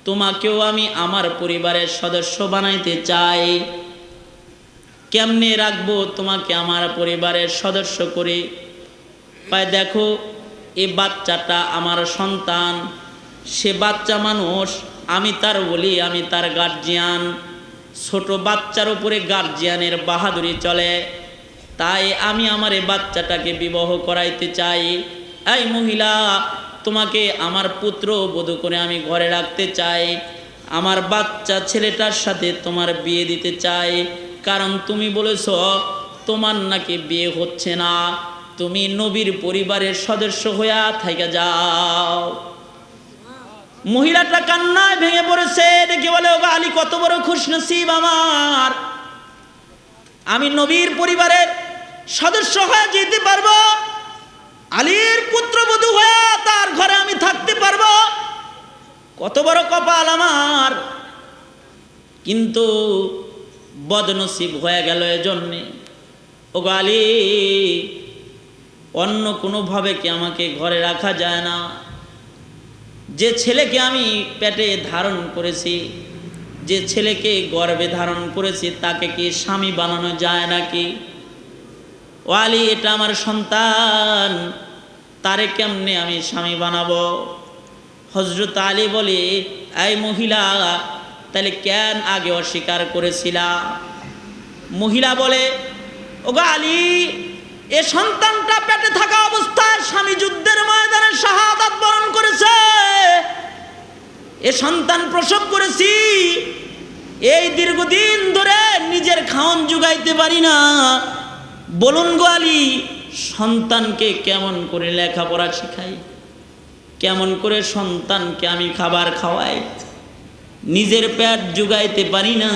তোমাকেও আমি আমার পরিবারের সদস্য বানাইতে চাই। কেমনে রাখবো তোমাকে আমার পরিবারের সদস্য করে? পায় দেখো, এ বাচ্চাটা আমার সন্তান, সে বাচ্চা মানুষ, আমি তার বলি, আমি তার গার্জিয়ান। ছোট বাচ্চার উপরে গার্জিয়ানের বাহাদুরি চলে, তাই আমি আমার এই বাচ্চাটাকে বিবাহ করাইতে চাই। এই মহিলা, তোমাকে আমার পুত্র বধূ করে আমি ঘরে রাখতে চাই। আমার বাচ্চা ছেলেটার সাথে তোমার বিয়ে দিতে চাই, কারণ তুমি বলেছ তোমার নাকি বিয়ে হচ্ছে না, তুমি নবীর পরিবারের সদস্য হইয়া থাইকা যাও। মহিলাটা কান্নায় ভেঙে পড়েছে। দেখে বলে, ও আলী, কত বড় খুশনসিব আমার, আমি নবীর পরিবারের সদস্য হয়ে যেতে পারবো, আলীর পুত্রবধূ হয়ে তার ঘরে আমি থাকতে পারবো, কত বড় কপাল আমার। কিন্তু বদনসিব হয়ে গেল এজন্যে। ও আলী, অন্য কোনোভাবে কি আমাকে ঘরে রাখা যায় না? যে ছেলেকে আমি পেটে ধারণ করেছি, যে ছেলেকে গর্ভে ধারণ করেছি, তাকে কি স্বামী বানানো যায় নাকি? ও আলী, এটা আমার সন্তান, তারে কেমনে আমি স্বামী বানাবো? হযরত আলী বলে, এই মহিলা, তাহলে কেন আগে অস্বীকার করেছিলা? মহিলা বলে, ও আলী, এ সন্তানটা পেটে থাকা অবস্থায় স্বামী যুদ্ধের ময়দানে শাহাদাত বরণ করেছে, এ সন্তান প্রসব করেছি, এই দীর্ঘদিন ধরে নিজের খাওন জুগাইতে পারি না। বলুন গো আলী, সন্তানকে কেমন করে লেখাপড়া শিখাই, কেমন করে সন্তানকে আমি খাবার খাওয়াই। নিজের পেট জোগাইতে পারি না,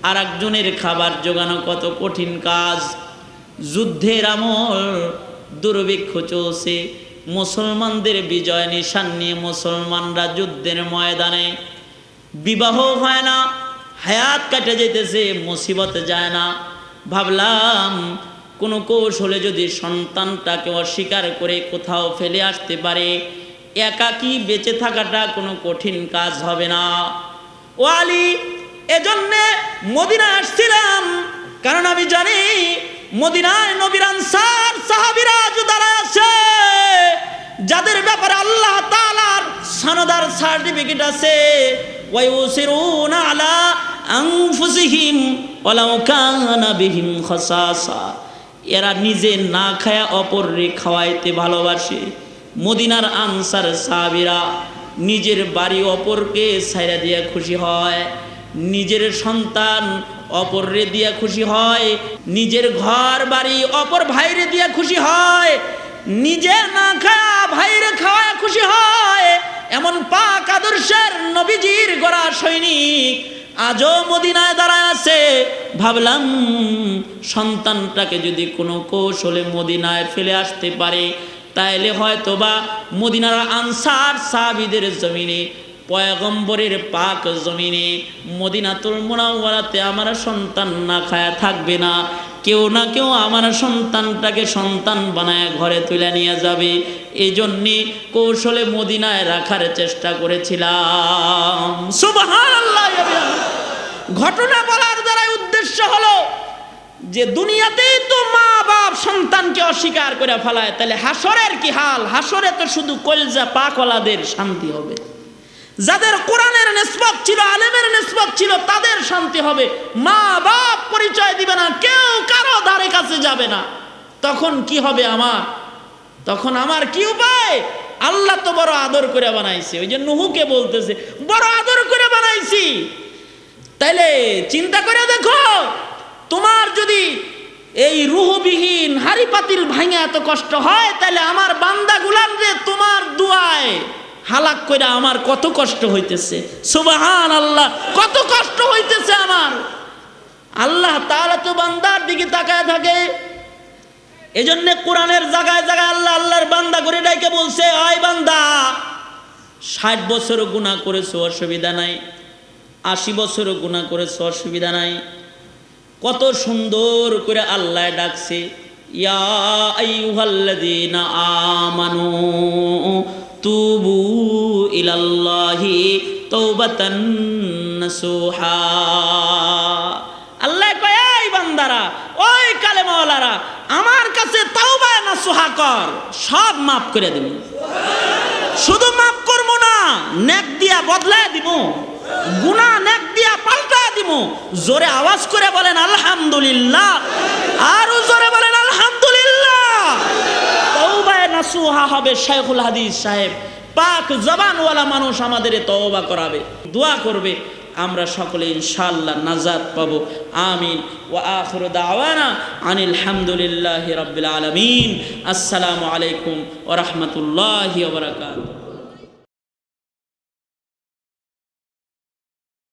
আর একজনের খাবার জোগানো কত কঠিন কাজ। যুদ্ধের আমল, দুর্ভিক্ষ চলছে, মুসলমানদের বিজয় নিশান নিয়ে মুসলমানরা যুদ্ধের ময়দানে, বিবাহ হয় না, হায়াত কাটে যেতেছে, মুসিবত যায় না। ভাবলাম কোনো কৌশলে যদি সন্তানটাকে অস্বীকার করে কোথাও ফেলে আসতে পারে, একাকী বেঁচে থাকাটা কোনো কঠিন কাজ হবে না। ও আলী, এজন্যে মদিনা আসছিলাম, কারণ আমি জানি মদিনায় নবীর আনসার সাহাবীরা যারা আছে, যাদের ব্যাপারে আল্লাহ তাআলার সনদার সার্টিফিকেট আছে, ওয়ায়ুসিরুনা আলা আনফুসিহিম ওয়ালাউ কানা বিহিম খাসাসা, এরা নিজে না খায়া অপরকে খাওয়াইতে ভালোবাসে। মদিনার আনসার সাহাবীরা নিজের বাড়ি অপরকে ছাইরা দিয়া খুশি হয়, নিজের সন্তান অপররে দিয়া খুশি হয়, নিজের ঘর বাড়ি অপর ভাইরে দিয়া খুশি হয়, নিজে না খায়া ভাইরে খাওয়ায় খুশি হয়। এমন পাক আদর্শের নবীজির গড়া সৈনিক আজও মদিনায় দাঁড়ায় আছে। ভাবলাম সন্তানটাকে যদি কোনো কৌশলে মদিনায় ফেলে আসতে পারে, তাইলে হয়তোবা মদিনার আনসার সাহাবীদের জমিনে, পয়গম্বরের পাক জমিনে মদিনাতুল মুনাওয়ারাতে আমার সন্তান না খায়া থাকবে না। কেউ না কেউ আমার সন্তানটাকে সন্তান বানায় ঘরে তুলে নিয়ে যাবে। এই জন্যে কৌশলে মদিনায় রাখার চেষ্টা করেছিলাম। সুবহানাল্লাহ। ঘটনা বলার দ্বারা উদ্দেশ্য হলো যে দুনিয়াতেই তো মা বাপ সন্তানকে অস্বীকার করে ফেলায়, তাহলে হাসরের কি হাল? হাসরে তো শুধু কলজা পাকওয়ালাদের শান্তি হবে, যাদের কোরআনের নিসবত ছিল, আলেমের নিসবত ছিল, তাদের শান্তি হবে। মা বাপ পরিচয় দিবে না, কেউ কারো ধারে কাছে যাবে না। তখন কি হবে আমার? তখন আমার কি উপায়? আল্লাহ তো বড় আদর করে বানাইছে, ওই যে নূহকে বলতেছে বড় আদর করে বানাইছি। তাইলে চিন্তা করে দেখো, তোমার যদি এই রুহবিহীন হাড়ি পাতিল ভাঙা এত কষ্ট হয়, তাহলে আমার বান্দা গুলামরে তোমার দুয়ায় হালাক করে আমার কত কষ্ট হইতেছে। সুবহানাল্লাহ, কত কষ্ট হইতেছে আমার। আল্লাহ তাআলা তো বান্দার দিকে তাকায় থাকে। এজন্য কোরআনের জায়গায় জায়গায় আল্লাহ আল্লাহর বান্দা করে ডাইকে বলছে, আয় বান্দা, 60 বছরও গুনাহ করেছো অসুবিধা নাই, 80 বছরও গুনাহ করেছো অসুবিধা নাই। কত সুন্দর করে আল্লাহ ডাকছে, ইয়া আইয়ুহাল্লাযীনা আমানু তুবু ইলাল্লাহি তাওবাতান নাসুহা। আল্লাহ কয়, এই বান্দারা, ওই কালেমাওয়ালারা, আমার কাছে তাওবা নাসুহা কর, সব মাফ করে দেব। শুধু মাফ করব না, নেক দিয়া বদলায় দিব, গুনাহ নেক দিয়া পাল্টা দিব। জোরে আওয়াজ করে বলেন আলহামদুলিল্লাহ, আরো জোরে বলেন আলহামদুলিল্লাহ। তাওবা নাসুহা হবে। শাইখুল হাদিস সাহেব পাক জবানওয়ালা মানুষ আমাদের তওবা করাবে, দোয়া করবে, আমরা সকলে ইনশাআল্লাহ নাজাত পাবো। আমিন। ওয়া আখিরু দাওয়ানা আনিল হামদুলিল্লাহি রাব্বিল আলামিন। আসসালামু আলাইকুম ওয়া রাহমাতুল্লাহি ওয়া বারাকাতুহু।